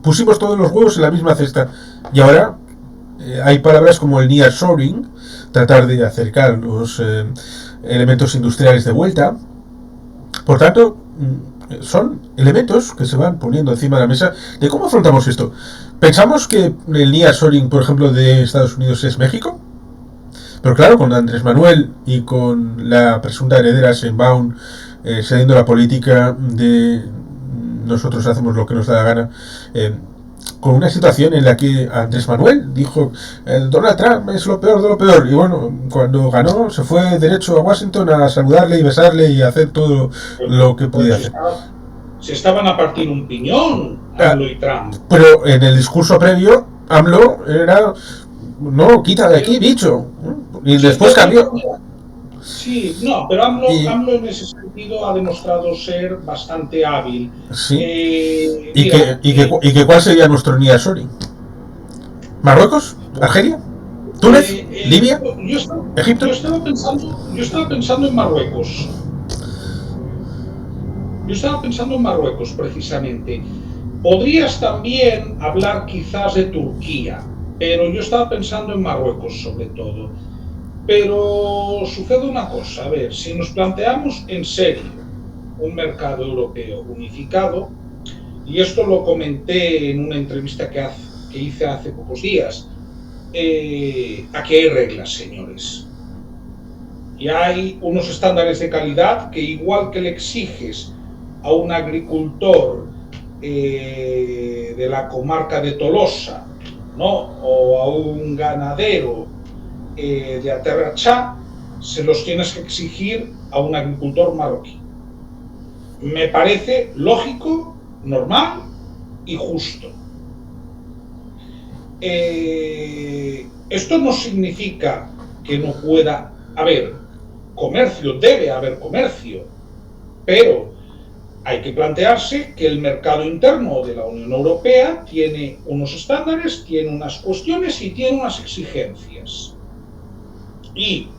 Pusimos todos los huevos en la misma cesta y ahora hay palabras como el nearshoring, tratar de acercar los elementos industriales de vuelta. Por tanto, son elementos que se van poniendo encima de la mesa de cómo afrontamos esto. Pensamos que el nearshoring, por ejemplo, de Estados Unidos es México, pero claro, con Andrés Manuel y con la presunta heredera Sheinbaum cediendo la política de nosotros hacemos lo que nos da la gana, con una situación en la que Andrés Manuel dijo Donald Trump es lo peor de lo peor, y bueno, cuando ganó se fue derecho a Washington a saludarle y besarle y hacer todo lo que podía hacer. Se estaban a partir un piñón AMLO y Trump. Pero en el discurso previo AMLO era no, quita de aquí, bicho, y después cambió. Sí, no, pero AMLO en ese sentido ha demostrado ser bastante hábil. Sí. ¿Y que cuál sería nuestro nearshoring? ¿Marruecos? ¿Argelia? ¿Túnez? ¿Libia? ¿Egipto? Yo estaba pensando en Marruecos. Yo estaba pensando en Marruecos, precisamente. Podrías también hablar quizás de Turquía, pero yo estaba pensando en Marruecos sobre todo. Pero sucede una cosa, a ver, si nos planteamos en serio un mercado europeo unificado, y esto lo comenté en una entrevista que hice hace pocos días, aquí hay reglas, señores. Y hay unos estándares de calidad que igual que le exiges a un agricultor de la comarca de Tolosa, ¿no? O a un ganadero de Aterrachá, se los tienes que exigir a un agricultor marroquí. Me parece lógico, normal y justo. Esto no significa que no pueda haber comercio, debe haber comercio, pero hay que plantearse que el mercado interno de la Unión Europea tiene unos estándares, tiene unas cuestiones y tiene unas exigencias. Y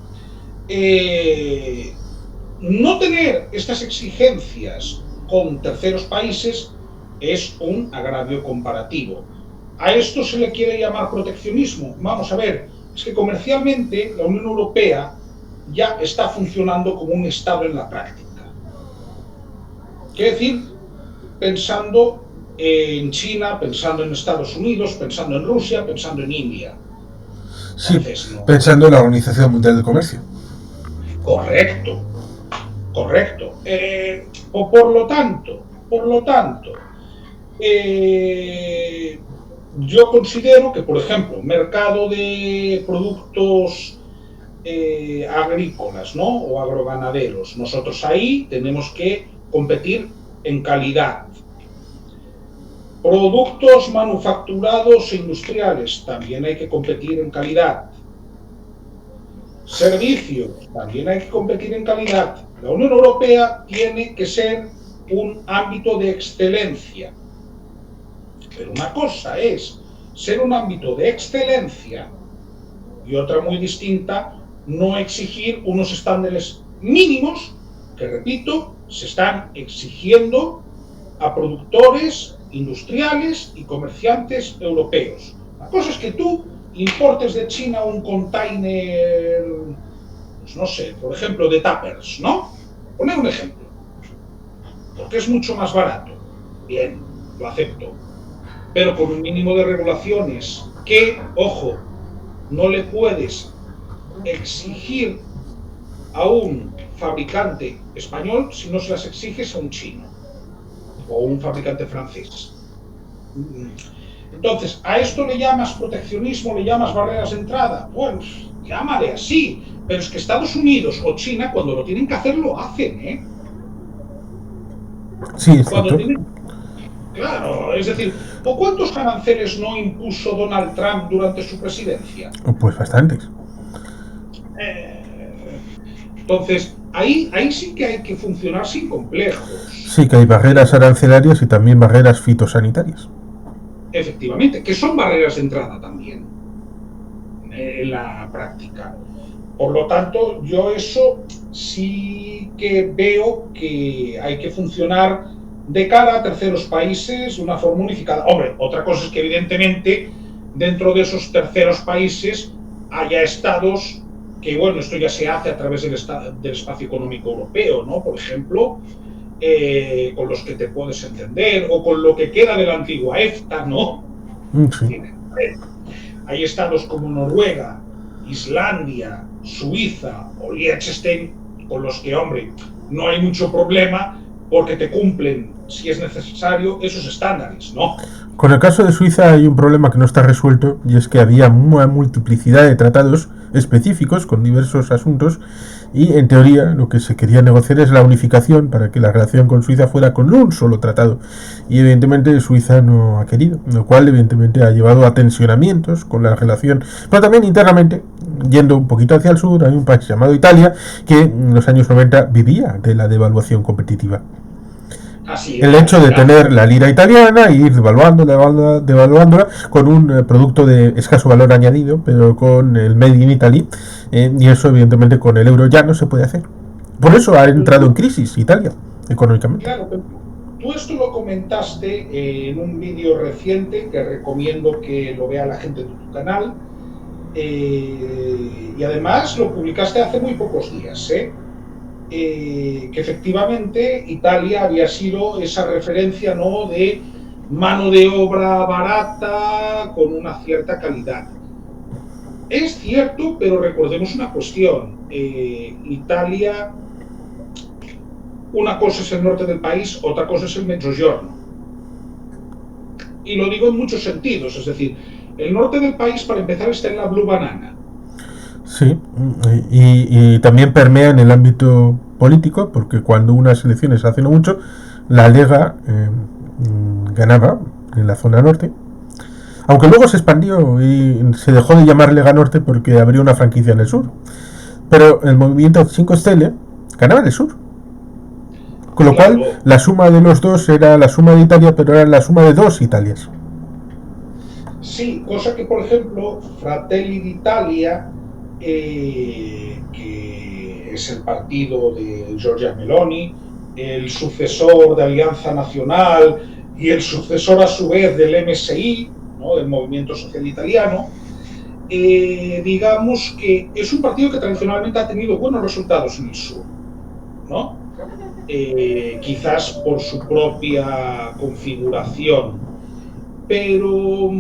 no tener estas exigencias con terceros países es un agravio comparativo. ¿A esto se le quiere llamar proteccionismo? Vamos a ver, es que comercialmente la Unión Europea ya está funcionando como un Estado en la práctica. Quiere decir, pensando en China, pensando en Estados Unidos, pensando en Rusia, pensando en India. Sí, pensando en la Organización Mundial del Comercio. Correcto. Por lo tanto, yo considero que, por ejemplo, mercado de productos agrícolas, ¿no? O agroganaderos, nosotros ahí tenemos que competir en calidad. Productos manufacturados e industriales, también hay que competir en calidad. Servicios, también hay que competir en calidad. La Unión Europea tiene que ser un ámbito de excelencia. Pero una cosa es ser un ámbito de excelencia y otra muy distinta, no exigir unos estándares mínimos que, repito, se están exigiendo a productores industriales y comerciantes europeos. La cosa es que tú importes de China un container, pues no sé, por ejemplo, de tuppers, ¿no? Poner un ejemplo. Porque es mucho más barato. Bien, lo acepto. Pero con un mínimo de regulaciones que, ojo, no le puedes exigir a un fabricante español si no se las exiges a un chino o un fabricante francés. Entonces, ¿a esto le llamas proteccionismo, le llamas barreras de entrada? Bueno, llámale así, pero es que Estados Unidos o China, cuando lo tienen que hacer, lo hacen, ¿eh? Sí, es cierto. Claro, es decir, ¿o cuántos aranceles no impuso Donald Trump durante su presidencia? Pues bastantes. Entonces, ahí sí que hay que funcionar sin complejos. Sí, que hay barreras arancelarias y también barreras fitosanitarias. Efectivamente, que son barreras de entrada también en la práctica. Por lo tanto, yo eso sí que veo que hay que funcionar de cara a terceros países de una forma unificada. Hombre, otra cosa es que evidentemente dentro de esos terceros países haya estados que, bueno, esto ya se hace a través del espacio económico europeo, ¿no? Por ejemplo, con los que te puedes entender, o con lo que queda de la antigua EFTA, ¿no? Sí. Hay estados como Noruega, Islandia, Suiza o Liechtenstein, con los que, hombre, no hay mucho problema porque te cumplen, si es necesario, esos estándares, ¿no? Con el caso de Suiza hay un problema que no está resuelto, y es que había una multiplicidad de tratados específicos con diversos asuntos, y en teoría lo que se quería negociar es la unificación para que la relación con Suiza fuera con un solo tratado, y evidentemente Suiza no ha querido, lo cual evidentemente ha llevado a tensionamientos con la relación, pero también internamente, yendo un poquito hacia el sur, hay un país llamado Italia que en los años 90 vivía de la devaluación competitiva. Así es, el hecho de tener la lira italiana e ir devaluándola con un producto de escaso valor añadido, pero con el Made in Italy, y eso evidentemente con el euro ya no se puede hacer. Por eso ha entrado en crisis Italia, económicamente. Claro, pero tú esto lo comentaste en un vídeo reciente que recomiendo que lo vea la gente de tu canal, y además lo publicaste hace muy pocos días, que efectivamente Italia había sido esa referencia, ¿no?, de mano de obra barata con una cierta calidad. Es cierto, pero recordemos una cuestión. Italia, una cosa es el norte del país, otra cosa es el Mezzogiorno. Y lo digo en muchos sentidos, es decir, el norte del país, para empezar, está en la Blue Banana. Sí, y también permea en el ámbito político, porque cuando unas elecciones hace no mucho, la Lega ganaba en la zona norte, Aunque luego se expandió y se dejó de llamar Lega Norte porque abrió una franquicia en el sur. Pero el movimiento 5 Stelle ganaba en el sur. Con lo Claro, cual, la suma de los dos era la suma de Italia, pero era la suma de dos Italias. sí, cosa que por ejemplo Fratelli d'Italia, que es el partido de Giorgia Meloni, el sucesor de Alianza Nacional y el sucesor a su vez del MSI, ¿no? Del Movimiento Social Italiano, digamos que es un partido que tradicionalmente ha tenido buenos resultados en el sur, ¿no? Quizás por su propia configuración. Pero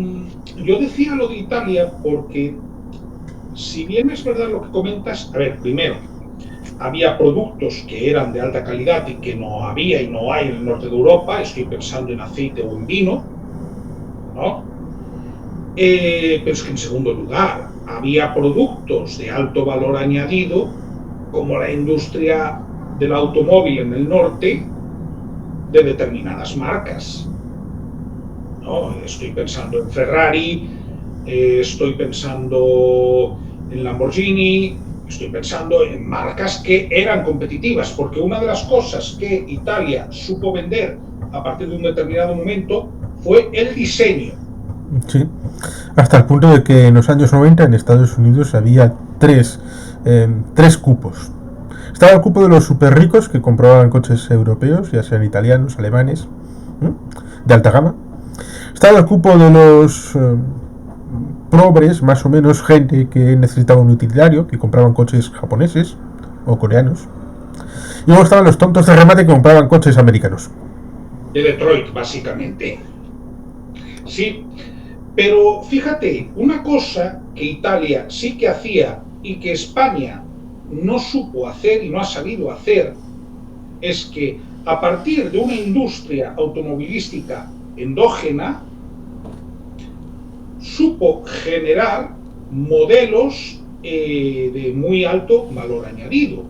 yo decía lo de Italia porque, si bien es verdad lo que comentas, a ver, primero, había productos que eran de alta calidad y que no había y no hay en el norte de Europa, estoy pensando en aceite o en vino, ¿no? Pero es que en segundo lugar, había productos de alto valor añadido, como la industria del automóvil en el norte, de determinadas marcas, ¿no? Estoy pensando en Ferrari, estoy pensando en Lamborghini, estoy pensando en marcas que eran competitivas, porque una de las cosas que Italia supo vender a partir de un determinado momento fue el diseño. Sí. Hasta el punto de que en los años 90 en Estados Unidos había tres cupos. Estaba el cupo de los super ricos que compraban coches europeos, ya sean italianos, alemanes, de alta gama. Estaba el cupo de los pobres, más o menos gente que necesitaba un utilitario, que compraban coches japoneses o coreanos. Y luego estaban los tontos de remate que compraban coches americanos. De Detroit, básicamente. Sí, pero fíjate, una cosa que Italia sí que hacía y que España no supo hacer y no ha sabido hacer, es que a partir de una industria automovilística endógena, supo generar modelos de muy alto valor añadido.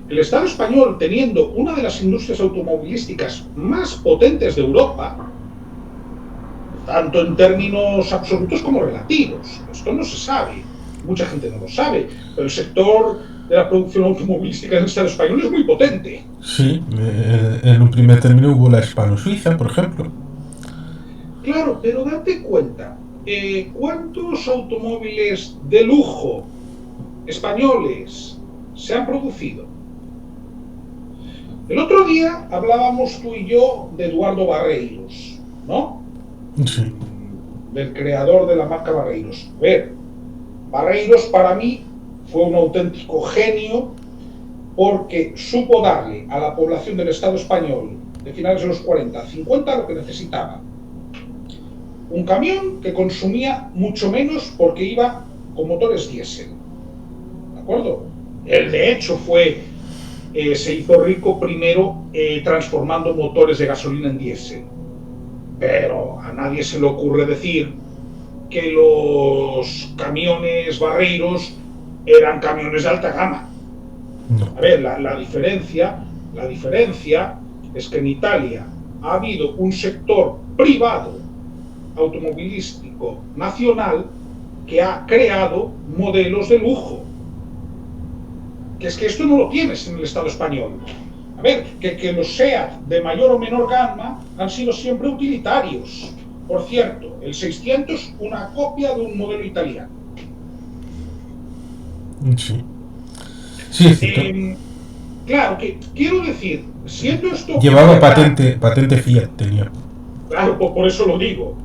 El Estado español, teniendo una de las industrias automovilísticas más potentes de Europa, tanto en términos absolutos como relativos, esto no se sabe, mucha gente no lo sabe, pero el sector de la producción automovilística del Estado español es muy potente. Sí, en un primer término hubo la hispano-suiza, por ejemplo. Claro, pero date cuenta, ¿cuántos automóviles de lujo españoles se han producido? El otro día hablábamos tú y yo de Eduardo Barreiros, ¿no? Sí. Del creador de la marca Barreiros. A ver, Barreiros para mí fue un auténtico genio porque supo darle a la población del Estado español de finales de los 40, 50 lo que necesitaba. Un camión que consumía mucho menos porque iba con motores diésel. ¿De acuerdo? Él de hecho se hizo rico primero transformando motores de gasolina en diésel. Pero a nadie se le ocurre decir que los camiones Barreiros eran camiones de alta gama. A ver, la diferencia es que en Italia ha habido un sector privado automovilístico nacional que ha creado modelos de lujo. Que es que esto no lo tienes en el Estado español. A ver, que los SEAT de mayor o menor gama han sido siempre utilitarios. Por cierto, el 600, una copia de un modelo italiano. Sí. Sí, es cierto. Claro, que quiero decir, siendo esto... Llevaba patente Fiat, tenía. Claro, por eso lo digo.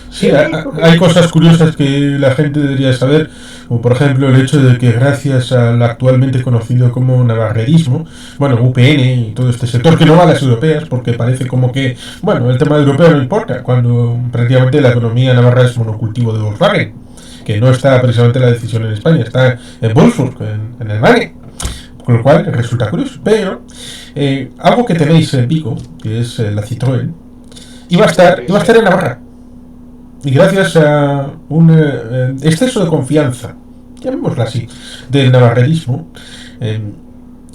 Sí, hay cosas curiosas que la gente debería saber, como por ejemplo el hecho de que gracias al actualmente conocido como navarrerismo, bueno, UPN y todo este sector que no va a las europeas, porque parece como que, bueno, el tema europeo no importa, cuando prácticamente la economía navarra es monocultivo de Volkswagen, que no está precisamente la decisión en España, está en Wolfsburg, en Alemania. Con lo cual resulta curioso. Pero algo que tenéis en Vigo, que es la Citroën, iba a estar en Navarra. Y gracias a un exceso de confianza, llamémosla así, del navarrerismo,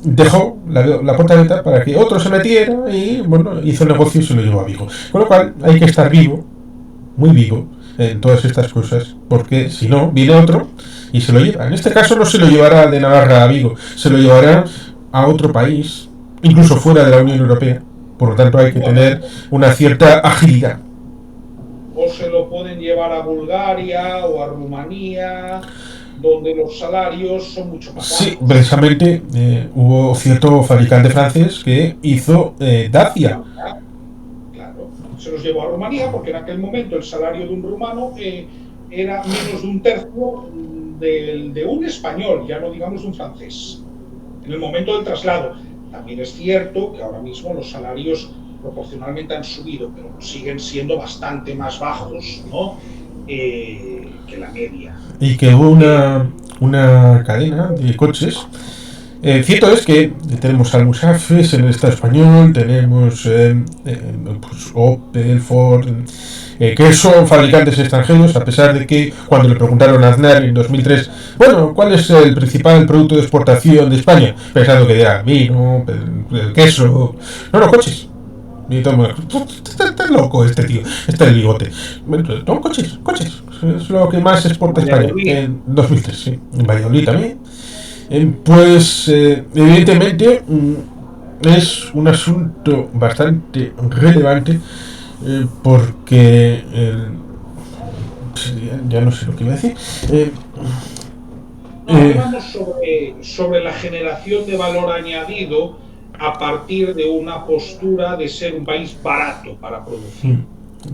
dejó la puerta abierta para que otro se metiera y, bueno, hizo el negocio y se lo llevó a Vigo. Con lo cual hay que estar vivo muy vivo en todas estas cosas, porque si no, viene otro y se lo lleva. En este caso no se lo llevará de Navarra a Vigo, se lo llevará a otro país, incluso fuera de la Unión Europea. Por lo tanto, hay que tener una cierta agilidad. O se lo pueden llevar a Bulgaria o a Rumanía, donde los salarios son mucho más bajos. Sí, precisamente hubo cierto fabricante francés que hizo Dacia. Claro, se los llevó a Rumanía porque en aquel momento el salario de un rumano era menos de un tercio de un español, ya no digamos de un francés, en el momento del traslado. También es cierto que ahora mismo los salarios proporcionalmente han subido, pero siguen siendo bastante más bajos, ¿no? Que la media. Y que hubo una cadena de coches. Cierto es que tenemos Almusafes en el Estado español, tenemos pues Opel, Ford, que son fabricantes extranjeros, a pesar de que cuando le preguntaron a Aznar en 2003, bueno, ¿cuál es el principal producto de exportación de España? Pensando que era vino, queso, no, coches. Y todo, está loco este tío, está el bigote. No, coches, es lo que más exporta España en 2003, sí, en Valladolid también. Pues evidentemente es un asunto bastante relevante porque ya no sé lo que iba a decir. Hablamos sobre la generación de valor añadido a partir de una postura de ser un país barato para producir.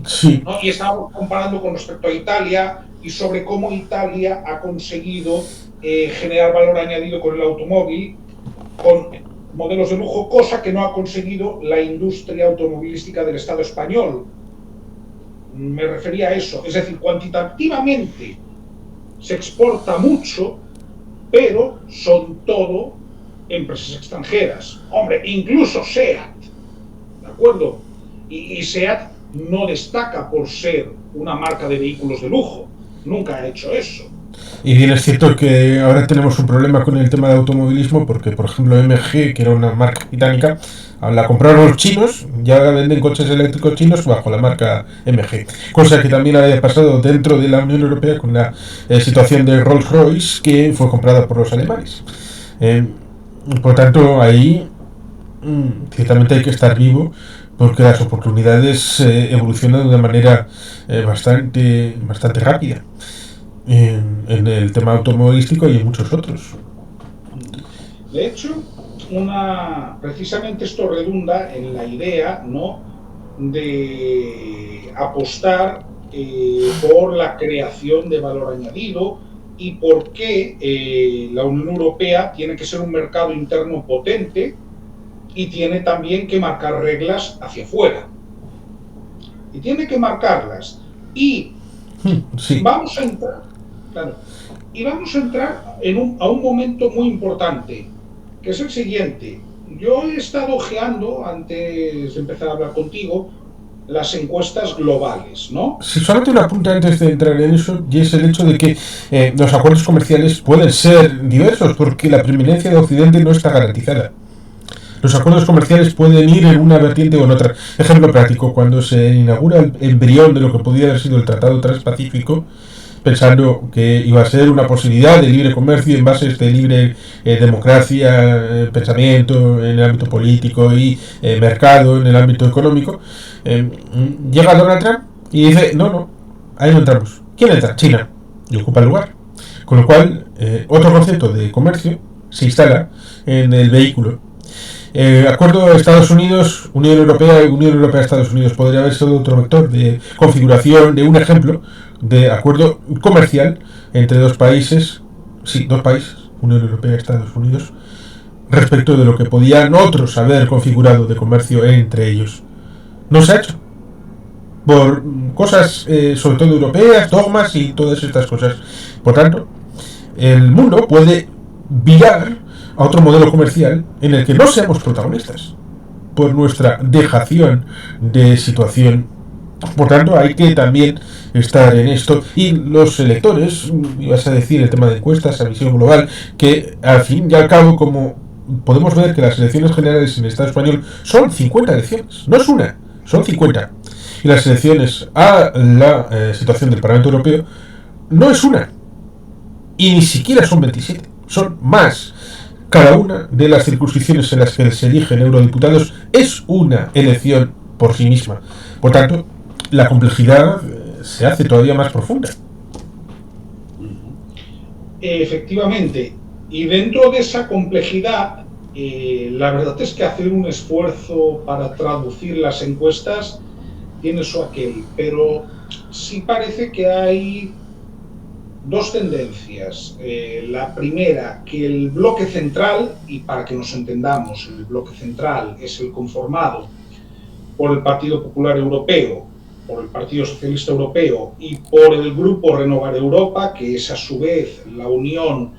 Sí. ¿No? Y estamos comparando con respecto a Italia y sobre cómo Italia ha conseguido generar valor añadido con el automóvil, con modelos de lujo, cosa que no ha conseguido la industria automovilística del Estado español. Me refería a eso, es decir, cuantitativamente se exporta mucho, pero son todo empresas extranjeras. Hombre, incluso SEAT, ¿de acuerdo? Y SEAT no destaca por ser una marca de vehículos de lujo, nunca ha hecho eso. Y bien es cierto que ahora tenemos un problema con el tema de automovilismo porque, por ejemplo, MG, que era una marca británica, la compraron los chinos y ahora venden coches eléctricos chinos bajo la marca MG. Cosa que también había pasado dentro de la Unión Europea con la situación de Rolls-Royce, que fue comprada por los alemanes. Por tanto, ahí ciertamente hay que estar vivo porque las oportunidades evolucionan de una manera bastante rápida. En el tema automovilístico y en muchos otros. De hecho, precisamente esto redunda en la idea, ¿no?, de apostar por la creación de valor añadido y por qué la Unión Europea tiene que ser un mercado interno potente y tiene también que marcar reglas hacia afuera. Y tiene que marcarlas. Y sí. Vamos a entrar a un momento muy importante, que es el siguiente. Yo he estado ojeando, antes de empezar a hablar contigo, las encuestas globales, ¿no? Sí, solamente una punta antes de entrar en eso, y es el hecho de que los acuerdos comerciales pueden ser diversos, porque la preeminencia de Occidente no está garantizada. Los acuerdos comerciales pueden ir en una vertiente o en otra. Ejemplo práctico, cuando se inaugura el embrión de lo que podía haber sido el Tratado Transpacífico, pensando que iba a ser una posibilidad de libre comercio en base a este libre democracia, pensamiento en el ámbito político y mercado en el ámbito económico, llega Donald Trump y dice, no, ahí no entramos. ¿Quién entra? China, y ocupa el lugar. Con lo cual, otro concepto de comercio se instala en el vehículo. Acuerdo Estados Unidos, Unión Europea, Estados Unidos podría haber sido otro vector de configuración de un ejemplo de acuerdo comercial entre dos países, Unión Europea y Estados Unidos, respecto de lo que podían otros haber configurado de comercio entre ellos. No se ha hecho. Por cosas, sobre todo europeas, dogmas y todas estas cosas. Por tanto, el mundo puede virar a otro modelo comercial en el que no seamos protagonistas por nuestra dejación de situación. Por tanto, hay que también estar en esto. Y los electores, ibas a decir el tema de encuestas, a visión global, que al fin y al cabo, como podemos ver que las elecciones generales en el Estado español son 50 elecciones, no es una, son 50. y las elecciones a la situación del Parlamento Europeo no es una, y ni siquiera son 27, son más. Cada una de las circunscripciones en las que se eligen eurodiputados es una elección por sí misma. Por tanto, la complejidad se hace todavía más profunda. Efectivamente, y dentro de esa complejidad, la verdad es que hacer un esfuerzo para traducir las encuestas tiene su aquel, pero sí parece que hay dos tendencias. La primera, que el bloque central, y para que nos entendamos, el bloque central es el conformado por el Partido Popular Europeo, por el Partido Socialista Europeo y por el Grupo Renovar Europa, que es a su vez la unión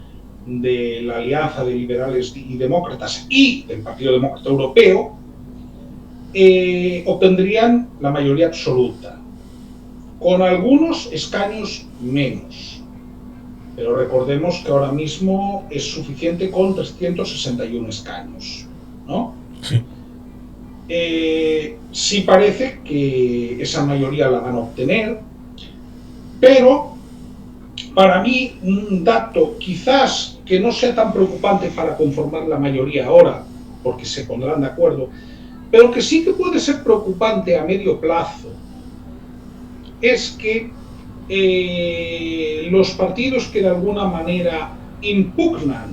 de la Alianza de Liberales y Demócratas y del Partido Demócrata Europeo, obtendrían la mayoría absoluta, con algunos escaños menos. Pero recordemos que ahora mismo es suficiente con 361 escaños, ¿no? Sí. Sí parece que esa mayoría la van a obtener, pero para mí un dato quizás que no sea tan preocupante para conformar la mayoría ahora, porque se pondrán de acuerdo, pero que sí que puede ser preocupante a medio plazo, es que los partidos que de alguna manera impugnan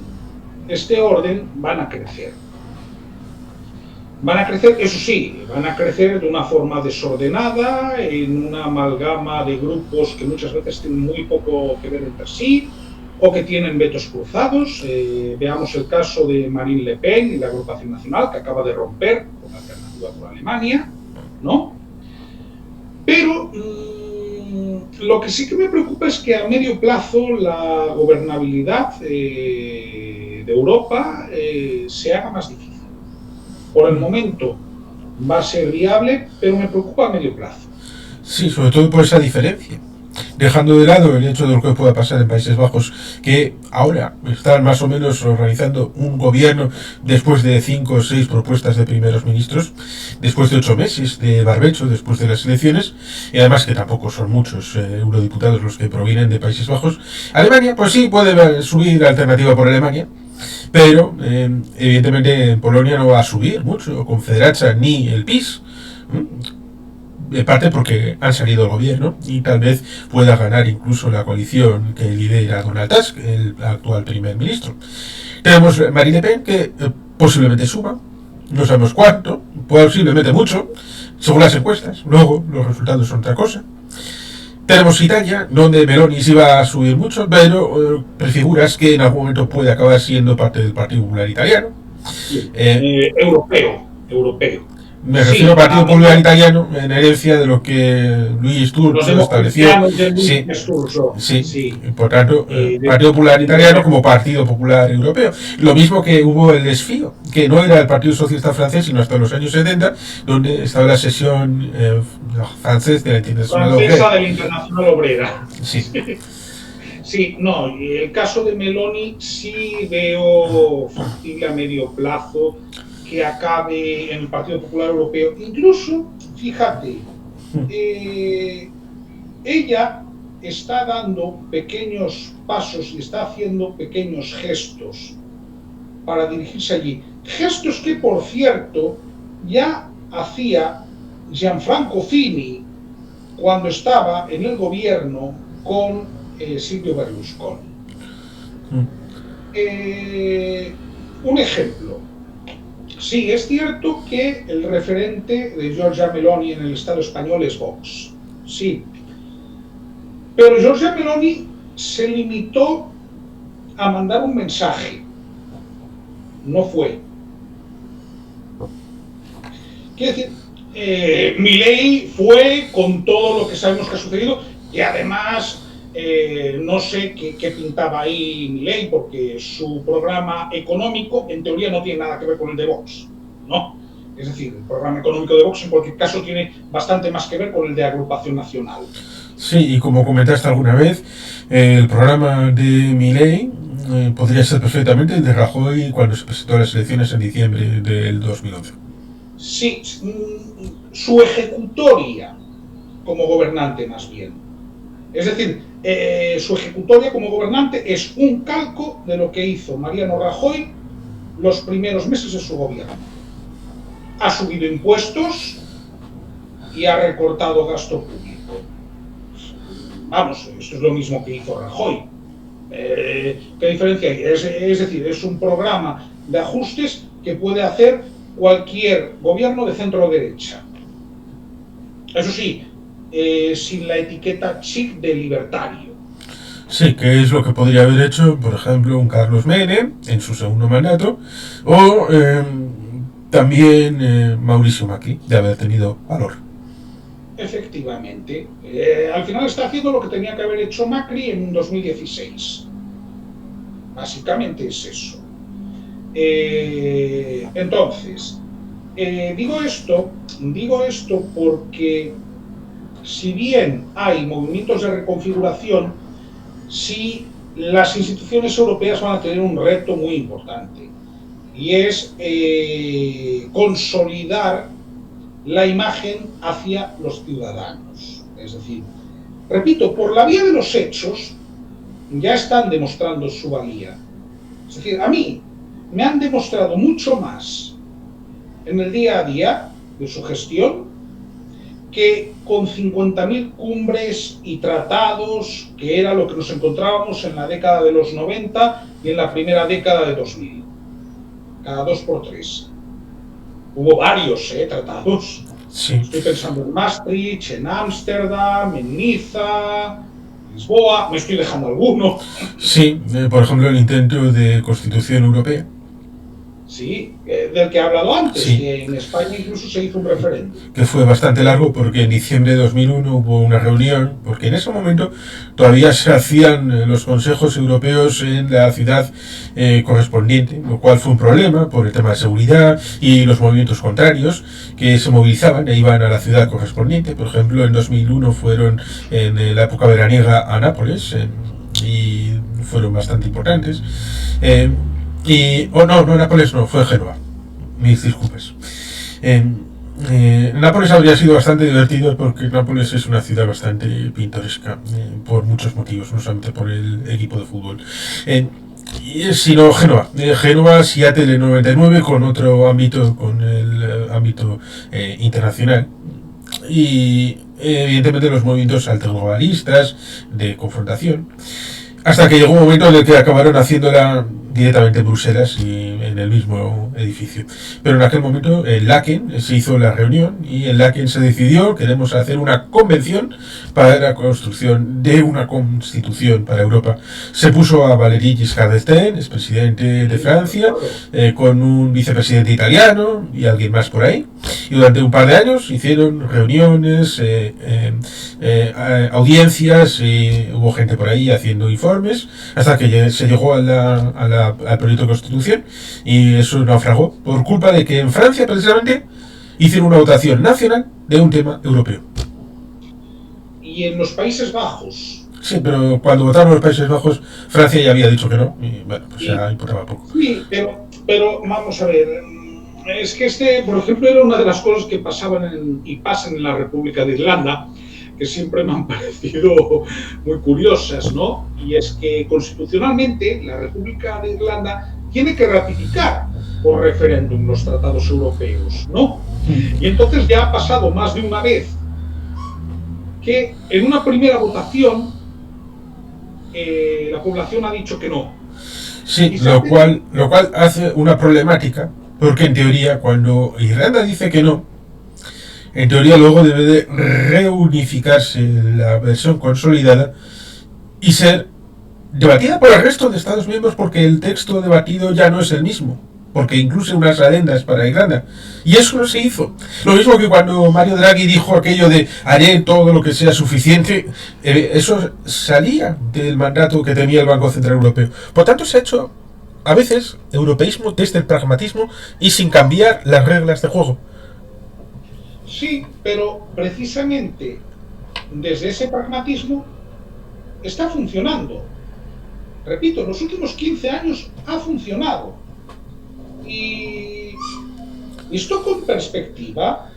este orden van a crecer. Van a crecer, eso sí, van a crecer de una forma desordenada, en una amalgama de grupos que muchas veces tienen muy poco que ver entre sí, o que tienen vetos cruzados. Veamos el caso de Marine Le Pen y la Agrupación Nacional, que acaba de romper con la Alternativa por Alemania, ¿no? Pero lo que sí que me preocupa es que a medio plazo la gobernabilidad de Europa se haga más difícil. Por el momento va a ser viable, pero me preocupa a medio plazo. Sí, sobre todo por esa diferencia. Dejando de lado el hecho de lo que pueda pasar en Países Bajos, que ahora están más o menos organizando un gobierno después de 5 o 6 propuestas de primeros ministros, después de 8 meses de barbecho, después de las elecciones, y además que tampoco son muchos eurodiputados los que provienen de Países Bajos. Alemania, pues sí, puede subir la Alternativa por Alemania, pero evidentemente en Polonia no va a subir mucho, con Federacha ni el PiS, en parte porque han salido del gobierno y tal vez pueda ganar incluso la coalición que lidera Donald Tusk, el actual primer ministro. Tenemos Marine Le Pen, que posiblemente suba, no sabemos cuánto, posiblemente mucho, según las encuestas, luego los resultados son otra cosa. Tenemos Italia, donde Meloni sí va a subir mucho, pero prefiguras que en algún momento puede acabar siendo parte del Partido Popular Italiano. Europeo. Me refiero al Partido Popular Italiano, en herencia de lo que Luigi Sturzo estableció. Sí. Por tanto, Partido Popular Italiano como Partido Popular Europeo. Lo mismo que hubo el desfío, que no era el Partido Socialista francés, sino hasta los años 70, donde estaba la sesión francesa de la Internacional Obrera. Sí. Sí, no, el caso de Meloni sí veo factible a medio plazo que acabe en el Partido Popular Europeo. Incluso, fíjate, ella está dando pequeños pasos y está haciendo pequeños gestos para dirigirse allí. Gestos que, por cierto, ya hacía Gianfranco Fini cuando estaba en el gobierno con Silvio Berlusconi. Un ejemplo. Sí, es cierto que el referente de Giorgia Meloni en el Estado español es Vox. Sí. Pero Giorgia Meloni se limitó a mandar un mensaje. No fue. Quiero decir, Milei fue con todo lo que sabemos que ha sucedido y además no sé qué pintaba ahí Milei, porque su programa económico en teoría no tiene nada que ver con el de Vox, ¿no? Es decir, el programa económico de Vox en cualquier caso tiene bastante más que ver con el de Agrupación Nacional. Sí, y como comentaste alguna vez, el programa de Milei podría ser perfectamente el de Rajoy cuando se presentó a las elecciones en diciembre del 2011. Sí, su ejecutoria como gobernante más bien. Es decir, su ejecutoria como gobernante es un calco de lo que hizo Mariano Rajoy los primeros meses de su gobierno. Ha subido impuestos y ha recortado gasto público. Vamos, eso es lo mismo que hizo Rajoy. ¿Qué diferencia hay? Es decir, es un programa de ajustes que puede hacer cualquier gobierno de centro-derecha. Eso sí, sin la etiqueta chic de libertario. Sí, que es lo que podría haber hecho, por ejemplo, un Carlos Menem en su segundo mandato, o también Mauricio Macri, de haber tenido valor. Efectivamente. Al final está haciendo lo que tenía que haber hecho Macri en 2016. Básicamente es eso. Entonces, digo esto porque si bien hay movimientos de reconfiguración, sí las instituciones europeas van a tener un reto muy importante, y es consolidar la imagen hacia los ciudadanos. Es decir, repito, por la vía de los hechos ya están demostrando su valía. Es decir, a mí me han demostrado mucho más en el día a día de su gestión que con 50.000 cumbres y tratados, que era lo que nos encontrábamos en la década de los 90 y en la primera década de 2000. Cada 2 por 3. Hubo varios tratados. Sí. Estoy pensando en Maastricht, en Ámsterdam, en Niza, Lisboa, me estoy dejando alguno. Sí, por ejemplo, el intento de Constitución Europea. Sí, del que he hablado antes, sí. Que en España incluso se hizo un referéndum. Que fue bastante largo porque en diciembre de 2001 hubo una reunión, porque en ese momento todavía se hacían los consejos europeos en la ciudad correspondiente, lo cual fue un problema por el tema de seguridad y los movimientos contrarios que se movilizaban e iban a la ciudad correspondiente. Por ejemplo, en 2001 fueron en la época veraniega a Nápoles y fueron bastante importantes. No, Nápoles no, fue Génova. Mis disculpas. Nápoles habría sido bastante divertido porque Nápoles es una ciudad bastante pintoresca por muchos motivos, no solamente por el equipo de fútbol. Sino Génova. Génova, Seattle en 99 con otro ámbito, con el ámbito internacional. Y evidentemente los movimientos alterglobalistas de confrontación. Hasta que llegó un momento en el que acabaron haciéndola directamente en Bruselas y en el mismo edificio. Pero en aquel momento en Laken se hizo la reunión y en Laken se decidió: queremos hacer una convención para la construcción de una constitución para Europa. Se puso a Valéry Giscard d'Estaing, ex presidente de Francia, con un vicepresidente italiano y alguien más por ahí. Y durante un par de años hicieron reuniones, audiencias, y hubo gente por ahí haciendo informes, hasta que se llegó al proyecto de constitución, y eso naufragó por culpa de que en Francia precisamente hicieron una votación nacional de un tema europeo. Y en los Países Bajos. Sí, pero cuando votaron los Países Bajos, Francia ya había dicho que no, y bueno, pues ya importaba poco. Sí, pero vamos a ver, es que por ejemplo, era una de las cosas que pasaban y pasan en la República de Irlanda, que siempre me han parecido muy curiosas, ¿no? Y es que constitucionalmente la República de Irlanda tiene que ratificar por referéndum los tratados europeos, ¿no? Y entonces ya ha pasado más de una vez que en una primera votación la población ha dicho que no. Sí, lo cual hace una problemática, porque en teoría cuando Irlanda dice que no, en teoría luego debe de reunificarse la versión consolidada y ser debatida por el resto de Estados miembros, porque el texto debatido ya no es el mismo, porque incluye unas adendas para Irlanda. Y eso no se hizo. Lo mismo que cuando Mario Draghi dijo aquello de haré todo lo que sea suficiente, eso salía del mandato que tenía el Banco Central Europeo. Por tanto, se ha hecho a veces europeísmo desde el pragmatismo y sin cambiar las reglas de juego. Sí, pero precisamente desde ese pragmatismo está funcionando. Repito, en los últimos 15 años ha funcionado. Y esto con perspectiva,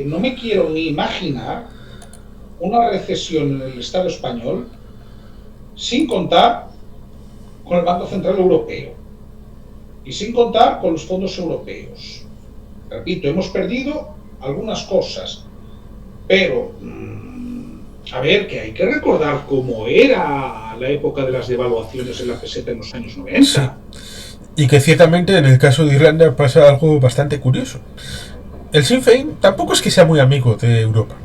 no me quiero ni imaginar una recesión en el Estado español sin contar con el Banco Central Europeo y sin contar con los fondos europeos. Repito, hemos perdido algunas cosas, pero a ver, que hay que recordar cómo era la época de las devaluaciones en la peseta en los años 90. Sí. Y que ciertamente en el caso de Irlanda pasa algo bastante curioso. El Sinn Féin tampoco es que sea muy amigo de Europa.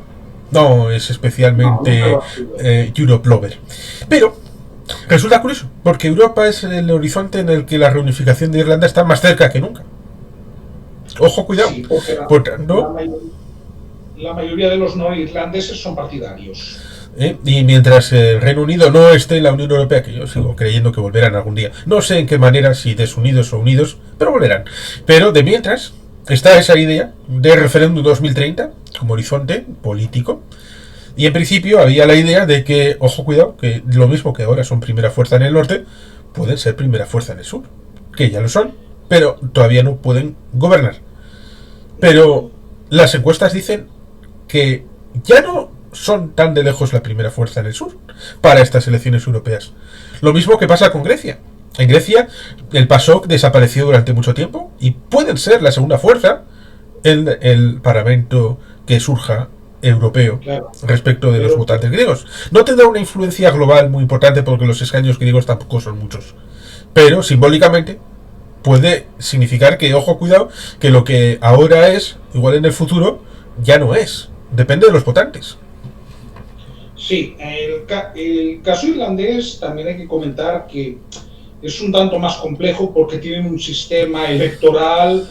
No es especialmente Europe lover. Pero resulta curioso, porque Europa es el horizonte en el que la reunificación de Irlanda está más cerca que nunca. Ojo, cuidado. Sí, porque Por tanto, la mayoría de los norirlandeses son partidarios. y mientras el Reino Unido no esté en la Unión Europea, que yo sigo creyendo que volverán algún día, no sé en qué manera, si desunidos o unidos, pero volverán. Pero de mientras está esa idea de referéndum 2030 como horizonte político. Y en principio había la idea de que, ojo, cuidado, que lo mismo que ahora son primera fuerza en el norte, pueden ser primera fuerza en el sur. Que ya lo son, pero todavía no pueden gobernar. Pero las encuestas dicen que ya no son tan de lejos la primera fuerza en el sur para estas elecciones europeas. Lo mismo que pasa con Grecia. En Grecia el PASOK desapareció durante mucho tiempo y pueden ser la segunda fuerza en el parlamento que surja europeo, claro, respecto de los votantes griegos. No tendrá una influencia global muy importante porque los escaños griegos tampoco son muchos, pero simbólicamente puede significar que, ojo, cuidado, que lo que ahora es, igual en el futuro, ya no es. Depende de los votantes. Sí, el caso irlandés también hay que comentar que es un tanto más complejo porque tienen un sistema electoral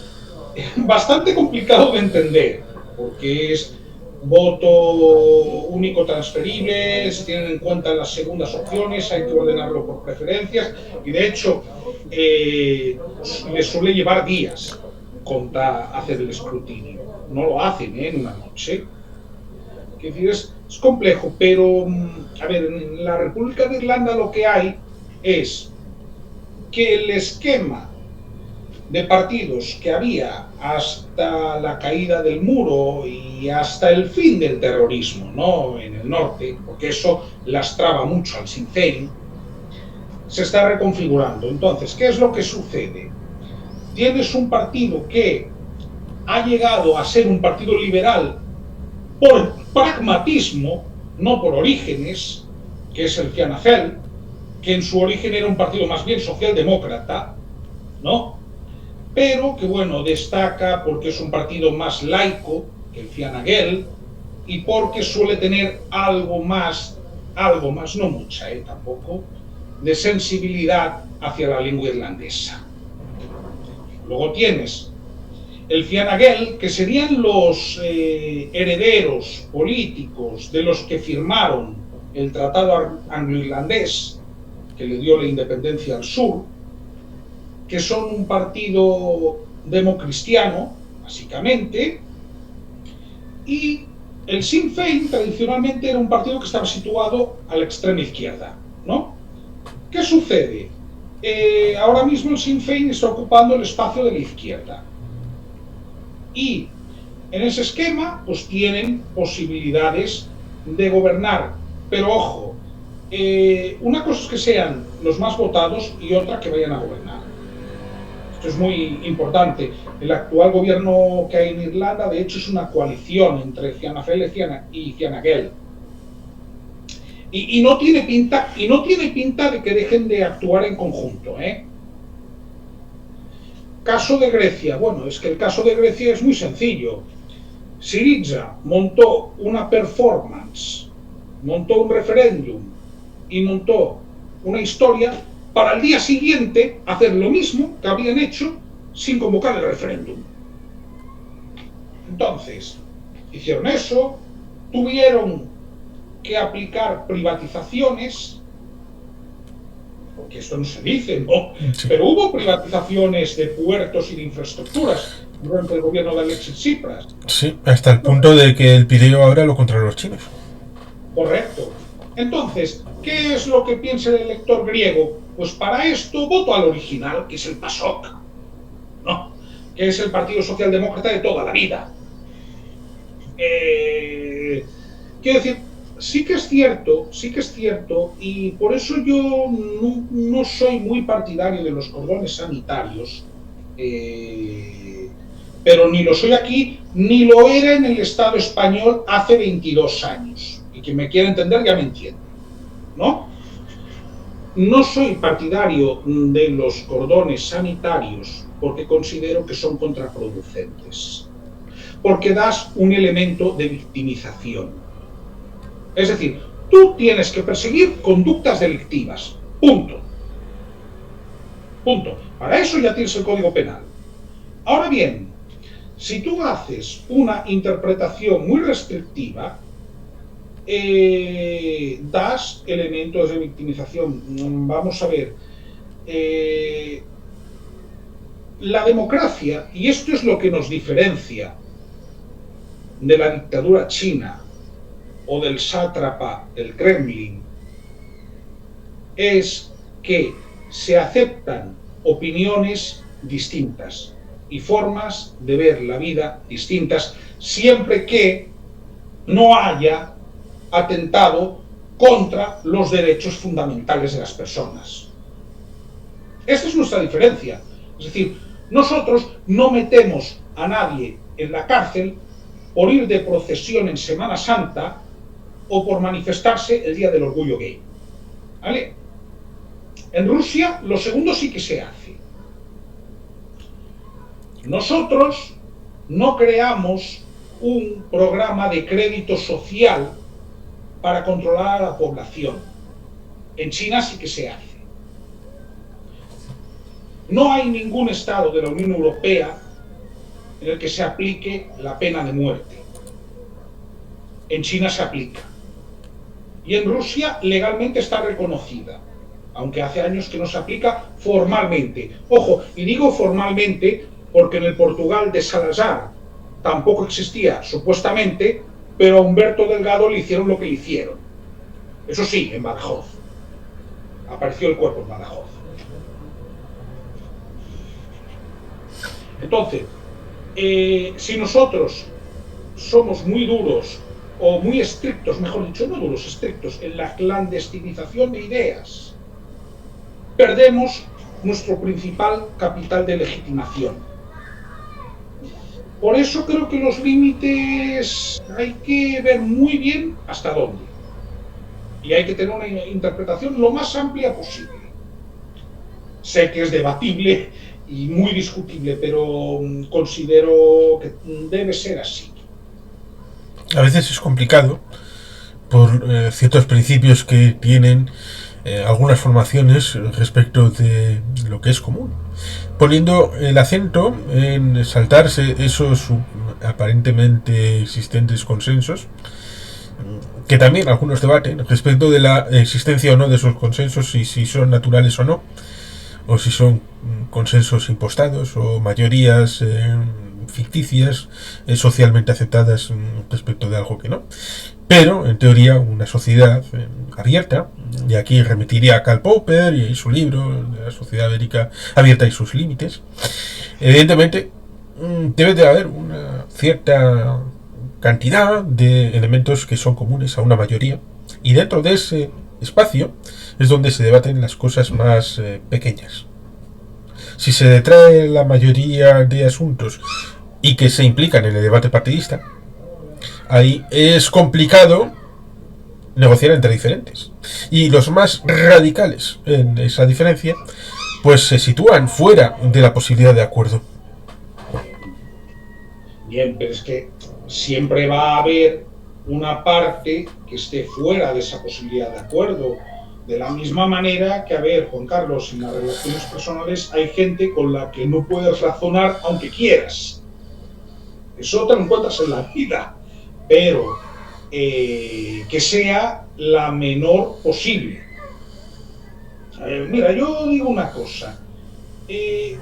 bastante complicado de entender, porque es voto único transferible, se tienen en cuenta las segundas opciones, hay que ordenarlo por preferencias y de hecho les suele llevar días hacer el escrutinio, no lo hacen en una noche. Es decir, es complejo, pero a ver, en la República de Irlanda lo que hay es que el esquema de partidos que había hasta la caída del muro y hasta el fin del terrorismo, ¿no?, en el norte, porque eso lastraba mucho al Sinn Féin, se está reconfigurando. Entonces, ¿qué es lo que sucede? Tienes un partido que ha llegado a ser un partido liberal por pragmatismo, no por orígenes, que es el Fianna Fáil, que en su origen era un partido más bien socialdemócrata, ¿no?, pero que, bueno, destaca porque es un partido más laico que el Fianna Gael y porque suele tener algo más, no mucha, tampoco, de sensibilidad hacia la lengua irlandesa. Luego tienes el Fianna Gael, que serían los herederos políticos de los que firmaron el Tratado Anglo-Irlandés, que le dio la independencia al sur, que son un partido democristiano, básicamente, y el Sinn Féin tradicionalmente era un partido que estaba situado a la extrema izquierda, ¿no? ¿Qué sucede? Ahora mismo el Sinn Féin está ocupando el espacio de la izquierda. Y en ese esquema, pues tienen posibilidades de gobernar. Pero ojo, una cosa es que sean los más votados y otra que vayan a gobernar. Esto es muy importante. El actual gobierno que hay en Irlanda, de hecho, es una coalición entre Fianna Fáil y Fianna Gael. Y no tiene pinta de que dejen de actuar en conjunto, ¿eh? Caso de Grecia. Bueno, es que el caso de Grecia es muy sencillo. Syriza montó una performance, montó un referéndum y montó una historia para el día siguiente hacer lo mismo que habían hecho sin convocar el referéndum. Entonces, hicieron eso, tuvieron que aplicar privatizaciones, porque esto no se dice, ¿no? Sí. Pero hubo privatizaciones de puertos y de infraestructuras durante el gobierno de Alexis Tsipras. Sí, hasta el punto de que el Pireo ahora lo controlan los chinos. Correcto. Entonces, ¿qué es lo que piensa el elector griego? Pues para esto voto al original, que es el PASOK, ¿no?, que es el Partido Socialdemócrata de toda la vida. Quiero decir, sí que es cierto, y por eso yo no soy muy partidario de los cordones sanitarios, pero ni lo soy aquí, ni lo era en el Estado español hace 22 años. Y quien me quiera entender ya me entiende, ¿no? No soy partidario de los cordones sanitarios porque considero que son contraproducentes, porque das un elemento de victimización. Es decir, tú tienes que perseguir conductas delictivas, punto. Punto. Para eso ya tienes el Código Penal. Ahora bien, si tú haces una interpretación muy restrictiva, das elementos de victimización. Vamos a ver, la democracia, y esto es lo que nos diferencia de la dictadura china o del sátrapa del Kremlin, es que se aceptan opiniones distintas y formas de ver la vida distintas, siempre que no haya atentado contra los derechos fundamentales de las personas. Esta es nuestra diferencia. Es decir, nosotros no metemos a nadie en la cárcel por ir de procesión en Semana Santa o por manifestarse el Día del Orgullo Gay. ¿Vale? En Rusia lo segundo sí que se hace. Nosotros no creamos un programa de crédito social para controlar a la población. En China sí que se hace. No hay ningún estado de la Unión Europea en el que se aplique la pena de muerte. En China se aplica. Y en Rusia legalmente está reconocida, aunque hace años que no se aplica formalmente. Ojo, y digo formalmente porque en el Portugal de Salazar tampoco existía, supuestamente, pero a Humberto Delgado le hicieron lo que le hicieron. Eso sí, en Badajoz. Apareció el cuerpo en Badajoz. Entonces, si nosotros somos muy duros o muy estrictos, mejor dicho, no duros, estrictos, en la clandestinización de ideas, perdemos nuestro principal capital de legitimación. Por eso creo que los límites hay que ver muy bien hasta dónde. Y hay que tener una interpretación lo más amplia posible. Sé que es debatible y muy discutible, pero considero que debe ser así. A veces es complicado por ciertos principios que tienen algunas formaciones respecto de lo que es común, poniendo el acento en saltarse esos aparentemente existentes consensos, que también algunos debaten respecto de la existencia o no de esos consensos, y si son naturales o no, o si son consensos impostados o mayorías ficticias socialmente aceptadas respecto de algo que no. Pero, en teoría, una sociedad abierta, y aquí remitiría a Karl Popper y su libro, La sociedad abierta y sus límites, evidentemente debe de haber una cierta cantidad de elementos que son comunes a una mayoría, y dentro de ese espacio es donde se debaten las cosas más pequeñas. Si se detrae la mayoría de asuntos y que se implican en el debate partidista, ahí es complicado negociar entre diferentes. Y los más radicales en esa diferencia, pues se sitúan fuera de la posibilidad de acuerdo. Bien, pero es que siempre va a haber una parte que esté fuera de esa posibilidad de acuerdo. De la misma manera que, a ver, Juan Carlos, en las relaciones personales hay gente con la que no puedes razonar aunque quieras. Eso te lo encuentras en la vida, pero que sea la menor posible. Mira, yo digo una cosa.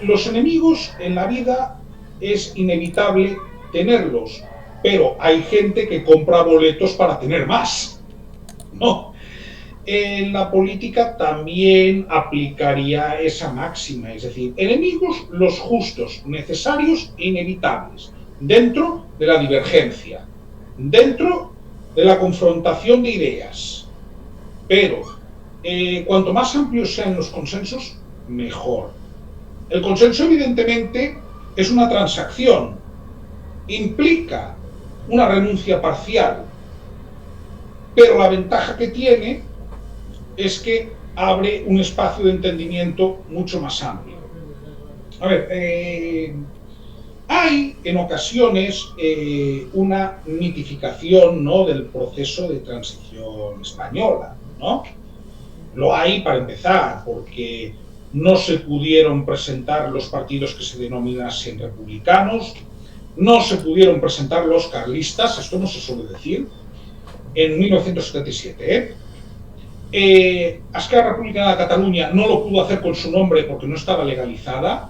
Los enemigos en la vida es inevitable tenerlos, pero hay gente que compra boletos para tener más, ¿no? En la política también aplicaría esa máxima, es decir, enemigos los justos, necesarios e inevitables, dentro de la divergencia, dentro de la confrontación de ideas, pero cuanto más amplios sean los consensos, mejor. El consenso, evidentemente, es una transacción, implica una renuncia parcial, pero la ventaja que tiene es que abre un espacio de entendimiento mucho más amplio. A ver, hay en ocasiones una mitificación, ¿no?, del proceso de transición española, ¿no? Lo hay para empezar, porque no se pudieron presentar los partidos que se denominasen republicanos, no se pudieron presentar los carlistas, esto no se suele decir, en 1977, Esquerra Republicana de Cataluña no lo pudo hacer con su nombre porque no estaba legalizada,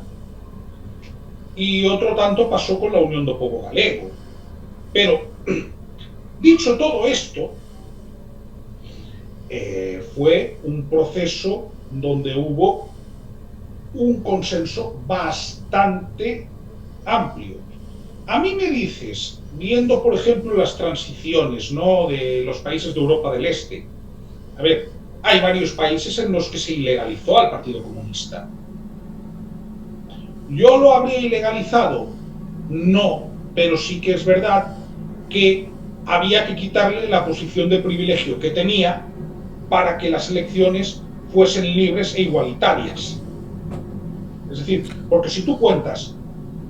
y otro tanto pasó con la Unión do Pobo Galego. Pero, dicho todo esto, fue un proceso donde hubo un consenso bastante amplio. A mí me dices, viendo por ejemplo las transiciones, ¿no?, de los países de Europa del Este, a ver, hay varios países en los que se ilegalizó al Partido Comunista. ¿Yo lo habría ilegalizado? No, pero sí que es verdad que había que quitarle la posición de privilegio que tenía para que las elecciones fuesen libres e igualitarias. Es decir, porque si tú cuentas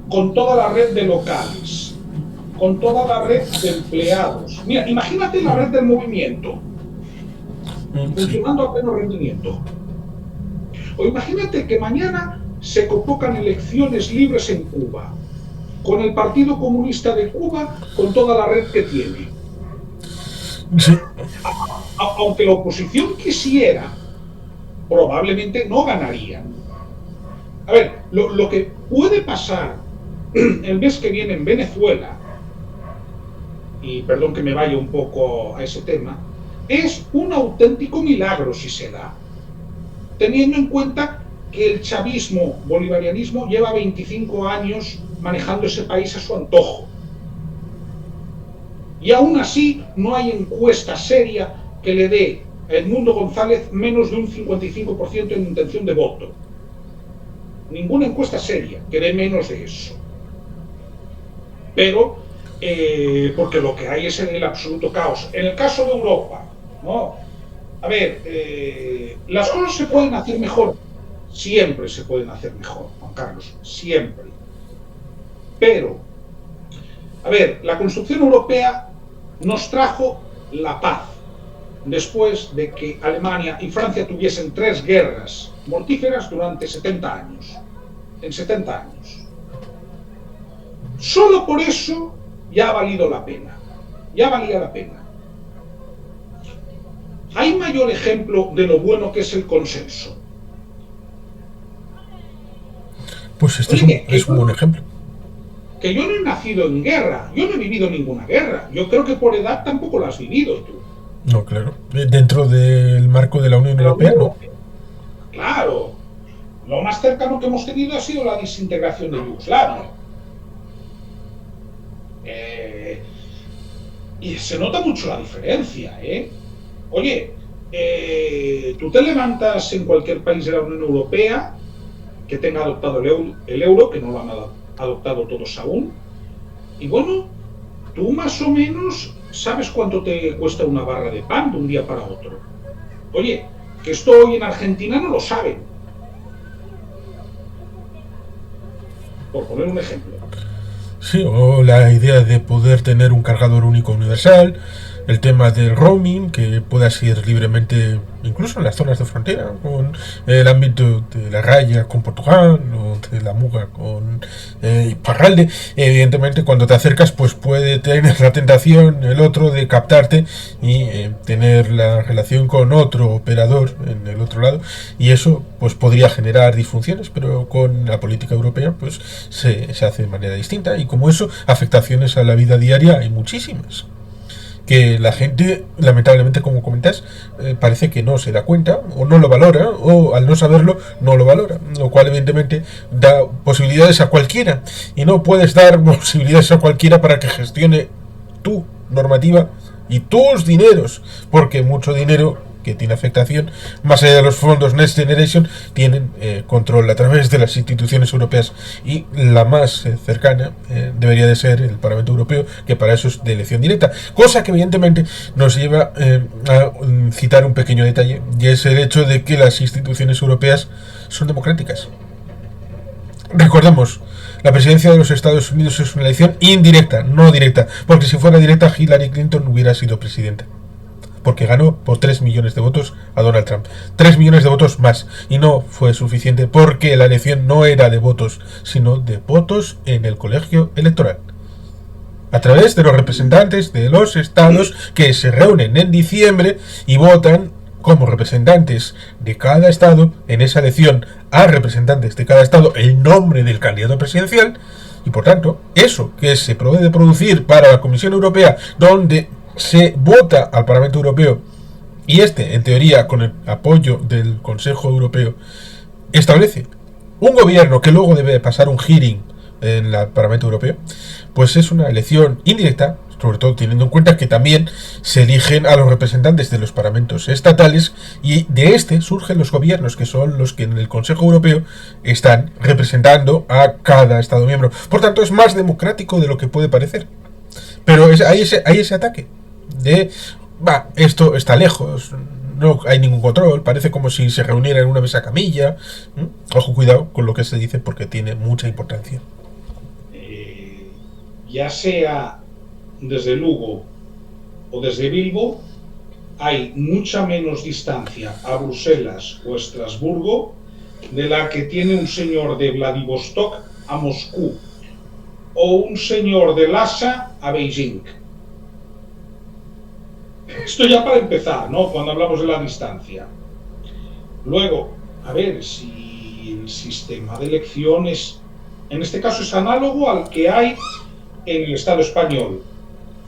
con toda la red de locales, con toda la red de empleados, mira, imagínate la red del movimiento, funcionando a pleno rendimiento. O imagínate que mañana se convocan elecciones libres en Cuba, con el Partido Comunista de Cuba, con toda la red que tiene. Sí. Aunque la oposición quisiera, probablemente no ganarían. A ver, lo que puede pasar el mes que viene en Venezuela, y perdón que me vaya un poco a ese tema, es un auténtico milagro si se da, teniendo en cuenta que el chavismo, bolivarianismo, lleva 25 años manejando ese país a su antojo. Y aún así no hay encuesta seria que le dé a Edmundo González menos de un 55% en intención de voto. Ninguna encuesta seria que dé menos de eso. Pero, porque lo que hay es el absoluto caos. En el caso de Europa, ¿no? A ver, las cosas se pueden hacer mejor. Siempre se pueden hacer mejor, Juan Carlos, siempre. Pero, a ver, la construcción europea nos trajo la paz después de que Alemania y Francia tuviesen 3 guerras mortíferas durante 70 años. En 70 años. Solo por eso ya ha valido la pena. Ya valía la pena. ¿Hay mayor ejemplo de lo bueno que es el consenso? Pues este es un buen ejemplo. Que yo no he nacido en guerra, yo no he vivido ninguna guerra. Yo creo que por edad tampoco la has vivido tú. No, claro. Dentro del marco de la Unión Europea, no. Claro. Lo más cercano que hemos tenido ha sido la desintegración de Yugoslavia. Y se nota mucho la diferencia, ¿eh? Oye, tú te levantas en cualquier país de la Unión Europea que tenga adoptado el euro, que no lo han adoptado todos aún, y bueno, tú más o menos sabes cuánto te cuesta una barra de pan de un día para otro. Oye, que esto hoy en Argentina no lo saben. Por poner un ejemplo. Sí, o la idea de poder tener un cargador único universal, el tema del roaming, que puedas ir libremente, incluso en las zonas de frontera, con el ámbito de la raya con Portugal, o de la Muga con Iparralde. Evidentemente, cuando te acercas, pues puede tener la tentación el otro de captarte y tener la relación con otro operador en el otro lado, y eso pues podría generar disfunciones, pero con la política europea pues se hace de manera distinta, y como eso, afectaciones a la vida diaria hay muchísimas, que la gente, lamentablemente, como comentas, parece que no se da cuenta, o no lo valora, o al no saberlo, no lo valora, lo cual evidentemente da posibilidades a cualquiera, y no puedes dar posibilidades a cualquiera para que gestione tu normativa y tus dineros, porque mucho dinero que tiene afectación, más allá de los fondos Next Generation, tienen control a través de las instituciones europeas, y la más cercana debería de ser el Parlamento Europeo, que para eso es de elección directa, cosa que evidentemente nos lleva a citar un pequeño detalle, y es el hecho de que las instituciones europeas son democráticas. Recordemos, la presidencia de los Estados Unidos es una elección indirecta, no directa, porque si fuera directa Hillary Clinton hubiera sido presidenta, porque ganó por 3 millones de votos a Donald Trump. 3 millones de votos más, y no fue suficiente porque la elección no era de votos, sino de votos en el colegio electoral, a través de los representantes de los estados que se reúnen en diciembre y votan como representantes de cada estado en esa elección a representantes de cada estado el nombre del candidato presidencial. Y por tanto, eso que se puede producir para la Comisión Europea, donde se vota al Parlamento Europeo, y en teoría con el apoyo del Consejo Europeo, establece un gobierno que luego debe pasar un hearing en el Parlamento Europeo, pues es una elección indirecta, sobre todo teniendo en cuenta que también se eligen a los representantes de los parlamentos estatales, y de surgen los gobiernos, que son los que en el Consejo Europeo están representando a cada Estado miembro. Por tanto, es más democrático de lo que puede parecer. Pero hay ese ataque de, esto está lejos, no hay ningún control, parece como si se reuniera en una mesa camilla. Ojo, cuidado con lo que se dice, porque tiene mucha importancia. Ya sea desde Lugo o desde Bilbo, hay mucha menos distancia a Bruselas o Estrasburgo de la que tiene un señor de Vladivostok a Moscú, o un señor de Lhasa a Beijing. Esto ya para empezar, ¿no?, cuando hablamos de la distancia. Luego, a ver si el sistema de elecciones, en este caso, es análogo al que hay en el Estado español.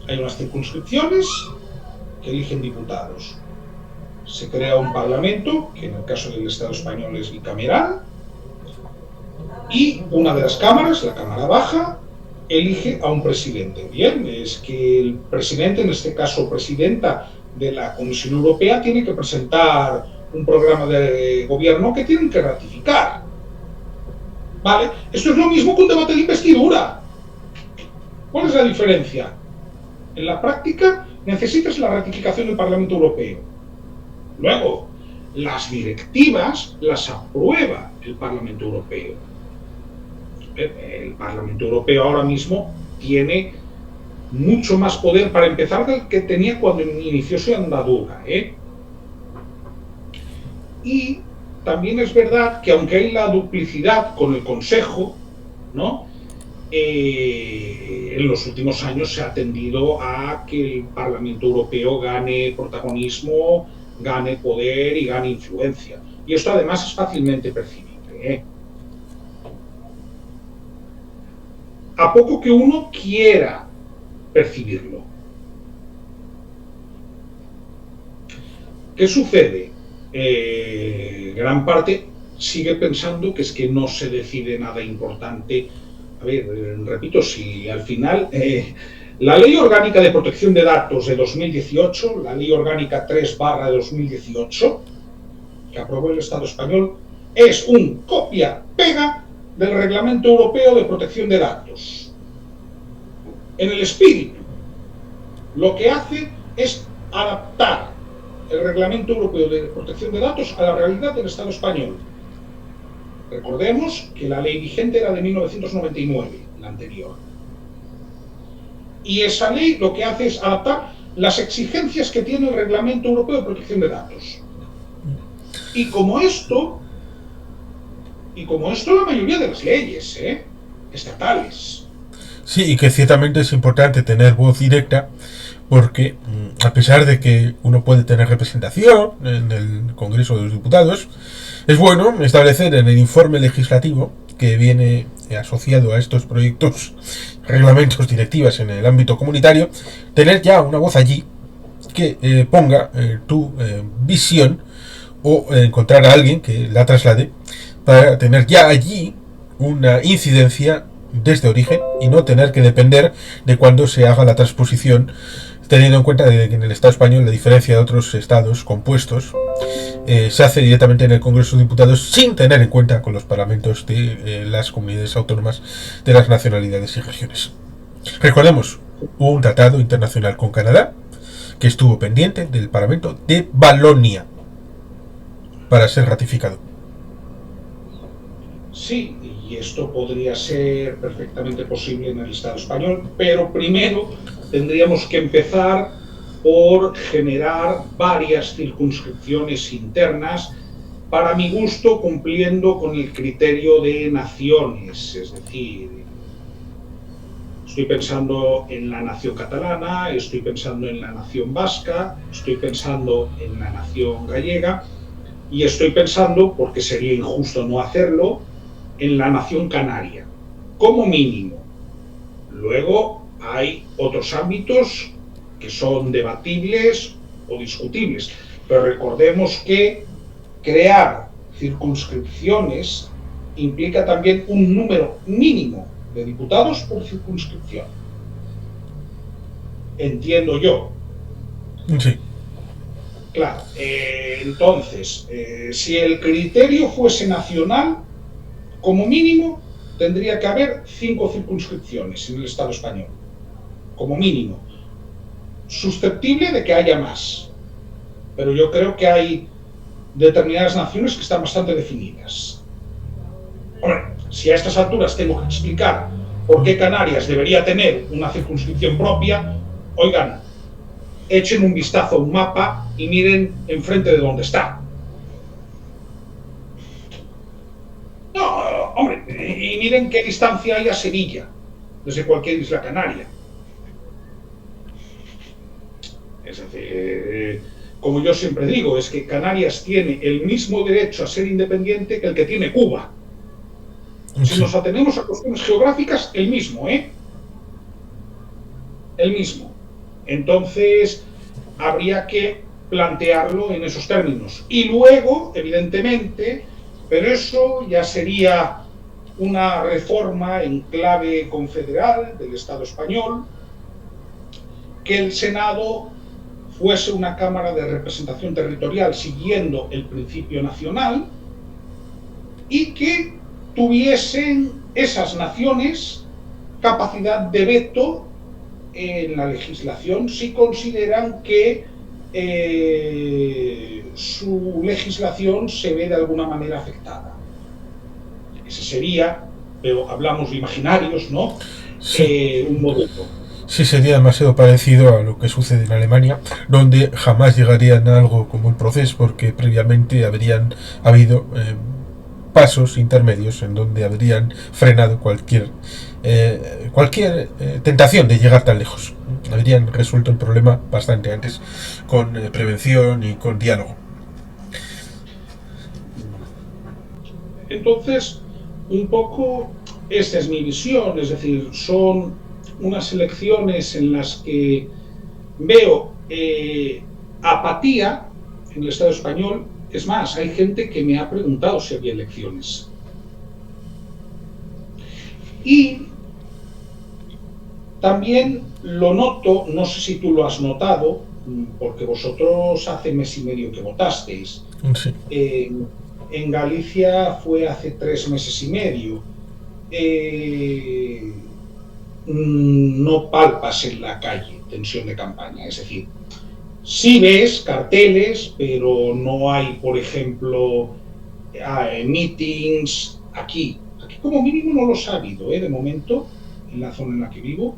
Hay unas circunscripciones que eligen diputados. Se crea un parlamento, que en el caso del Estado español es bicameral, y una de las cámaras, la Cámara Baja, elige a un presidente. Bien, es que el presidente, en este caso presidenta de la Comisión Europea, tiene que presentar un programa de gobierno que tienen que ratificar. ¿Vale? Esto es lo mismo que un debate de investidura. ¿Cuál es la diferencia? En la práctica necesitas la ratificación del Parlamento Europeo. Luego, las directivas las aprueba el Parlamento Europeo. El Parlamento Europeo ahora mismo tiene mucho más poder, para empezar, del que tenía cuando inició su andadura. Y también es verdad que, aunque hay la duplicidad con el Consejo, ¿no?, en los últimos años se ha tendido a que el Parlamento Europeo gane protagonismo, gane poder y gane influencia. Y esto además es fácilmente percibible. A poco que uno quiera percibirlo. ¿Qué sucede? Gran parte sigue pensando que es que no se decide nada importante. A ver, repito, si al final la Ley Orgánica de Protección de Datos de 2018, la Ley Orgánica 3/2018, que aprobó el Estado español, es un copia-pega del Reglamento Europeo de Protección de Datos. En el espíritu, lo que hace es adaptar el Reglamento Europeo de Protección de Datos a la realidad del Estado español. Recordemos que la ley vigente era de 1999, la anterior. Y esa ley lo que hace es adaptar las exigencias que tiene el Reglamento Europeo de Protección de Datos. Y como esto la mayoría de las leyes estatales. Sí, y que ciertamente es importante tener voz directa, porque a pesar de que uno puede tener representación en el Congreso de los Diputados, es bueno establecer en el informe legislativo que viene asociado a estos proyectos, reglamentos, directivas en el ámbito comunitario, tener ya una voz allí que ponga tu visión, o encontrar a alguien que la traslade, para tener ya allí una incidencia desde origen y no tener que depender de cuando se haga la transposición teniendo en cuenta de que en el Estado español, a diferencia de otros estados compuestos, se hace directamente en el Congreso de Diputados sin tener en cuenta con los parlamentos de las comunidades autónomas de las nacionalidades y regiones. Recordemos, hubo un tratado internacional con Canadá que estuvo pendiente del Parlamento de Valonia para ser ratificado. Sí, y esto podría ser perfectamente posible en el Estado español, pero primero tendríamos que empezar por generar varias circunscripciones internas, para mi gusto cumpliendo con el criterio de naciones, es decir, estoy pensando en la nación catalana, estoy pensando en la nación vasca, estoy pensando en la nación gallega y estoy pensando, porque sería injusto no hacerlo, en la nación canaria, como mínimo. Luego hay otros ámbitos que son debatibles o discutibles, pero recordemos que crear circunscripciones implica también un número mínimo de diputados por circunscripción. Entiendo yo. Sí. Claro, entonces, si el criterio fuese nacional, como mínimo tendría que haber 5 circunscripciones en el Estado español, como mínimo. Susceptible de que haya más, pero yo creo que hay determinadas naciones que están bastante definidas. Hombre, si a estas alturas tengo que explicar por qué Canarias debería tener una circunscripción propia, oigan, echen un vistazo a un mapa y miren enfrente de dónde está. No, hombre, y miren qué distancia hay a Sevilla, desde cualquier isla canaria. Es decir, como yo siempre digo, es que Canarias tiene el mismo derecho a ser independiente que el que tiene Cuba. Si nos atenemos a cuestiones geográficas, el mismo, ¿eh? El mismo. Entonces, habría que plantearlo en esos términos. Y luego, evidentemente, pero eso ya sería una reforma en clave confederal del Estado español, que el Senado fuese una Cámara de Representación Territorial siguiendo el principio nacional y que tuviesen esas naciones capacidad de veto en la legislación si consideran que su legislación se ve de alguna manera afectada. Ese sería, pero hablamos de imaginarios, ¿no? Sí. Un modelo. Sí, sería demasiado parecido a lo que sucede en Alemania, donde jamás llegarían a algo como el proceso, porque previamente habrían habido pasos intermedios en donde habrían frenado cualquier tentación de llegar tan lejos. Habrían resuelto el problema bastante antes, con prevención y con diálogo. Entonces, un poco esta es mi visión, es decir, son unas elecciones en las que veo apatía en el Estado español. Es más, hay gente que me ha preguntado si había elecciones. Y también lo noto, no sé si tú lo has notado, porque vosotros hace mes y medio que votasteis. Sí. En Galicia fue hace 3 meses y medio. No palpas en la calle tensión de campaña, es decir, sí ves carteles, pero no hay, por ejemplo, meetings aquí como mínimo no los ha habido, de momento, en la zona en la que vivo.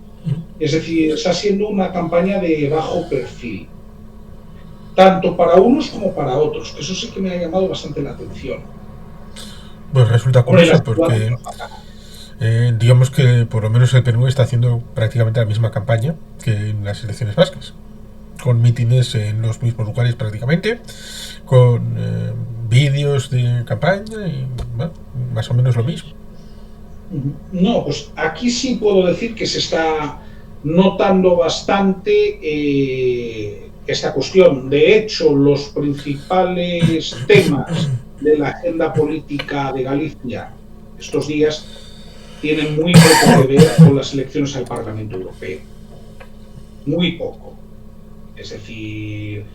Es decir, está siendo una campaña de bajo perfil, tanto para unos como para otros, que eso sí que me ha llamado bastante la atención. Pues resulta curioso porque digamos que por lo menos el PNV está haciendo prácticamente la misma campaña que en las elecciones vascas, con mítines en los mismos lugares prácticamente, con vídeos de campaña y bueno, más o menos lo mismo. No, pues aquí sí puedo decir que se está notando bastante esta cuestión. De hecho, los principales temas de la agenda política de Galicia estos días tienen muy poco que ver con las elecciones al Parlamento Europeo. Muy poco. Es decir,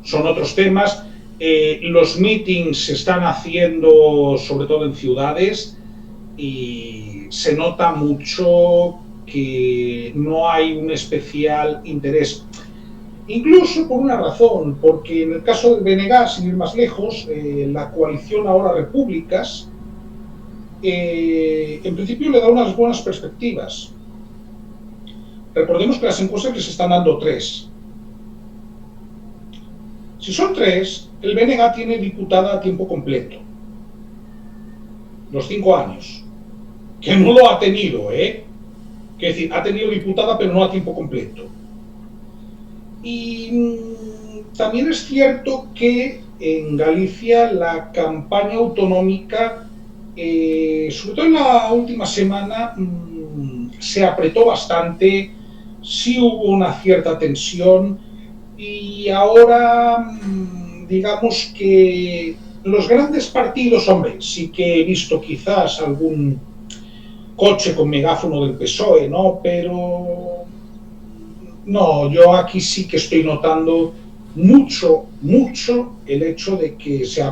son otros temas. Los meetings se están haciendo sobre todo en ciudades y se nota mucho que no hay un especial interés. Incluso por una razón, porque en el caso del BNG, sin ir más lejos, la coalición Ahora Repúblicas, en principio le da unas buenas perspectivas. Recordemos que las encuestas les están dando 3. Si son 3, el BNG tiene diputada a tiempo completo. Los 5 años. Que no lo ha tenido, ¿eh? Que es decir, ha tenido diputada, pero no a tiempo completo. Y también es cierto que en Galicia la campaña autonómica, sobre todo en la última semana, se apretó bastante, sí hubo una cierta tensión y ahora digamos que los grandes partidos, hombre, sí que he visto quizás algún coche con megáfono del PSOE, ¿no? Pero no, yo aquí sí que estoy notando mucho el hecho de que se ha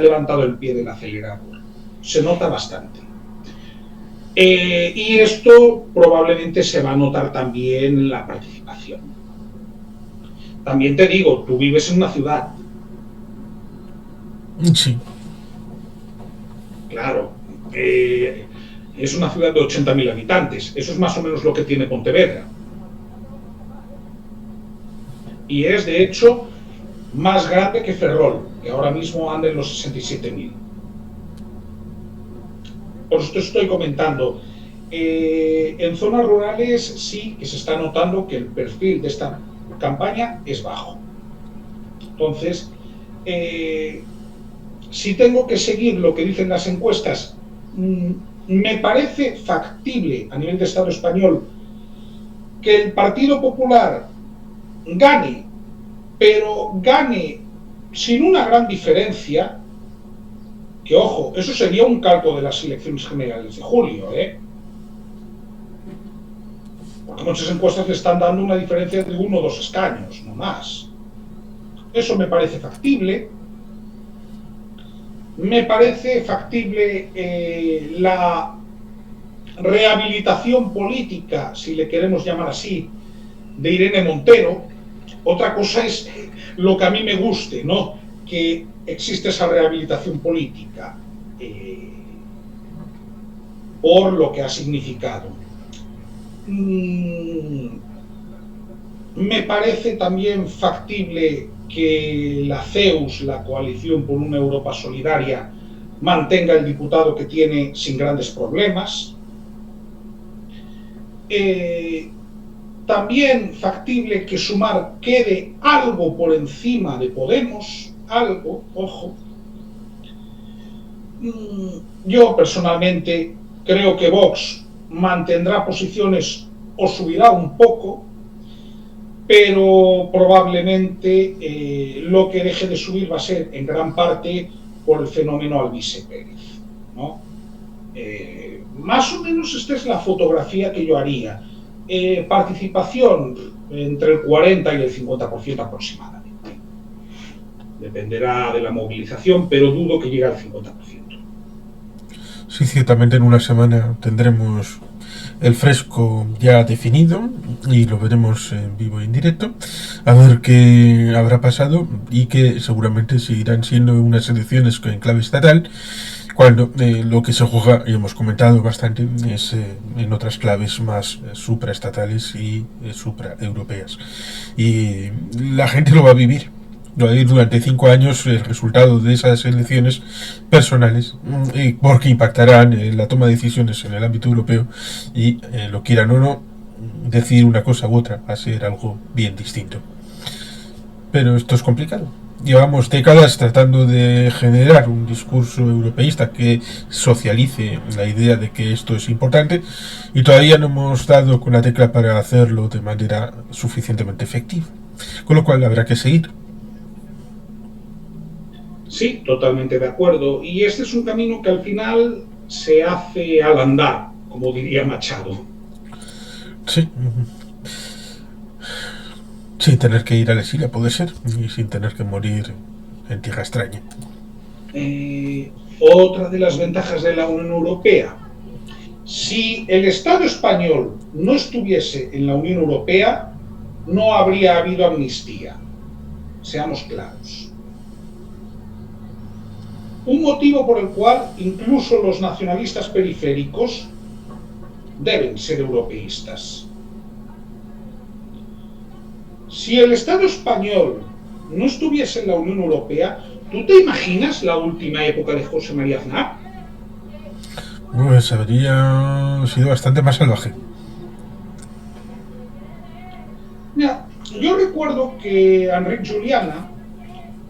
levantado el pie del acelerador. Se nota bastante. Y esto probablemente se va a notar también en la participación. También te digo, tú vives en una ciudad. Sí. Claro. Es una ciudad de 80.000 habitantes. Eso es más o menos lo que tiene Pontevedra. Y es, de hecho, más grande que Ferrol, que ahora mismo anda en los 67.000. Por esto estoy comentando. En zonas rurales sí que se está notando que el perfil de esta campaña es bajo. Entonces, si tengo que seguir lo que dicen las encuestas, me parece factible a nivel de Estado español que el Partido Popular gane, pero gane sin una gran diferencia, que ojo, eso sería un cálculo de las elecciones generales de julio, porque muchas encuestas le están dando una diferencia de 1 o 2 escaños, no más. Eso me parece factible. Me parece factible la rehabilitación política, si le queremos llamar así, de Irene Montero. Otra cosa es lo que a mí me guste, ¿no? Que existe esa rehabilitación política por lo que ha significado. Me parece también factible que la CEUS, la Coalición por una Europa Solidaria, mantenga el diputado que tiene sin grandes problemas. También factible que Sumar quede algo por encima de Podemos, algo, ojo. Yo personalmente creo que Vox mantendrá posiciones o subirá un poco, pero probablemente lo que deje de subir va a ser en gran parte por el fenómeno Alvise Pérez, ¿no? Más o menos esta es la fotografía que yo haría. Participación entre el 40 y el 50% aproximadamente. Dependerá de la movilización, pero dudo que llegue al 50%. Sí, ciertamente en una semana tendremos el fresco ya definido y lo veremos en vivo y en directo, a ver qué habrá pasado y que seguramente seguirán siendo unas elecciones en clave estatal, cuando lo que se juega, y hemos comentado bastante, es en otras claves más supraestatales y supraeuropeas. Y la gente lo va a vivir. Durante 5 años el resultado de esas elecciones personales, porque impactarán en la toma de decisiones en el ámbito europeo y, lo quieran o no, decir una cosa u otra va a ser algo bien distinto. Pero esto es complicado. Llevamos décadas tratando de generar un discurso europeísta que socialice la idea de que esto es importante y todavía no hemos dado con la tecla para hacerlo de manera suficientemente efectiva. Con lo cual habrá que seguir. Sí, totalmente de acuerdo. Y este es un camino que al final se hace al andar, como diría Machado. Sí. Sin tener que ir al exilio, puede ser, y sin tener que morir en tierra extraña. Otra de las ventajas de la Unión Europea. Si el Estado español no estuviese en la Unión Europea, no habría habido amnistía. Seamos claros. Un motivo por el cual incluso los nacionalistas periféricos deben ser europeístas. Si el Estado español no estuviese en la Unión Europea, ¿tú te imaginas la última época de José María Aznar? Pues habría sido bastante más salvaje. Mira, yo recuerdo que Enric Juliana,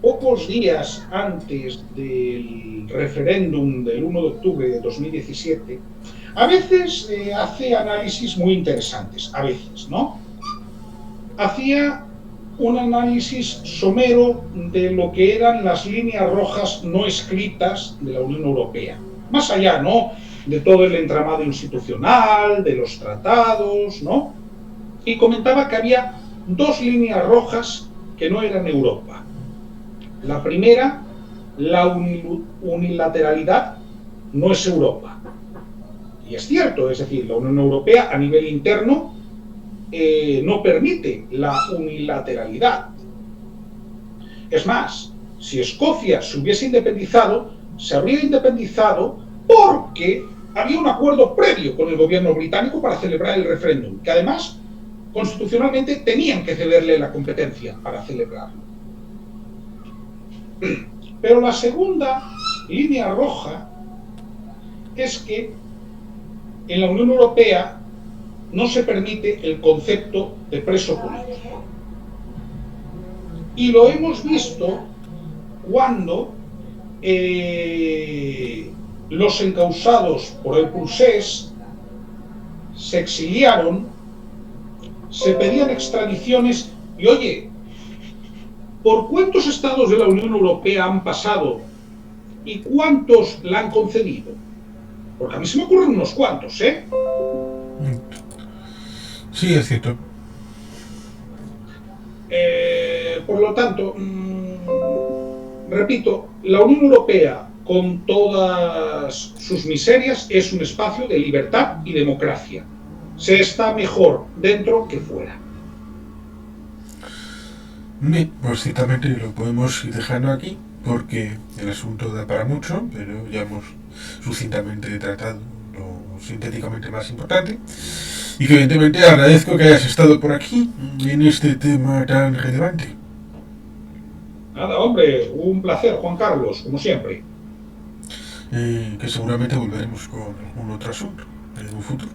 pocos días antes del referéndum del 1 de octubre de 2017, a veces hace análisis muy interesantes, a veces, ¿no? Hacía un análisis somero de lo que eran las líneas rojas no escritas de la Unión Europea. Más allá, ¿no?, de todo el entramado institucional, de los tratados, ¿no? Y comentaba que había dos líneas rojas que no eran Europa. La primera, la unilateralidad no es Europa. Y es cierto, es decir, la Unión Europea a nivel interno no permite la unilateralidad. Es más, si Escocia se hubiese independizado, se habría independizado porque había un acuerdo previo con el gobierno británico para celebrar el referéndum, que además constitucionalmente tenían que cederle la competencia para celebrarlo. Pero la segunda línea roja es que en la Unión Europea no se permite el concepto de preso político. Y lo hemos visto cuando los encausados por el procés se exiliaron, se pedían extradiciones y, oye, ¿por cuántos estados de la Unión Europea han pasado y cuántos la han concedido? Porque a mí se me ocurren unos cuantos, ¿eh? Sí, es cierto. Por lo tanto, repito, la Unión Europea, con todas sus miserias, es un espacio de libertad y democracia. Se está mejor dentro que fuera. Bien, pues ciertamente lo podemos ir dejando aquí, porque el asunto da para mucho, pero ya hemos sucintamente tratado lo sintéticamente más importante. Y que evidentemente agradezco que hayas estado por aquí en este tema tan relevante. Nada, hombre, un placer, Juan Carlos, como siempre. Que seguramente volveremos con algún otro asunto en un futuro.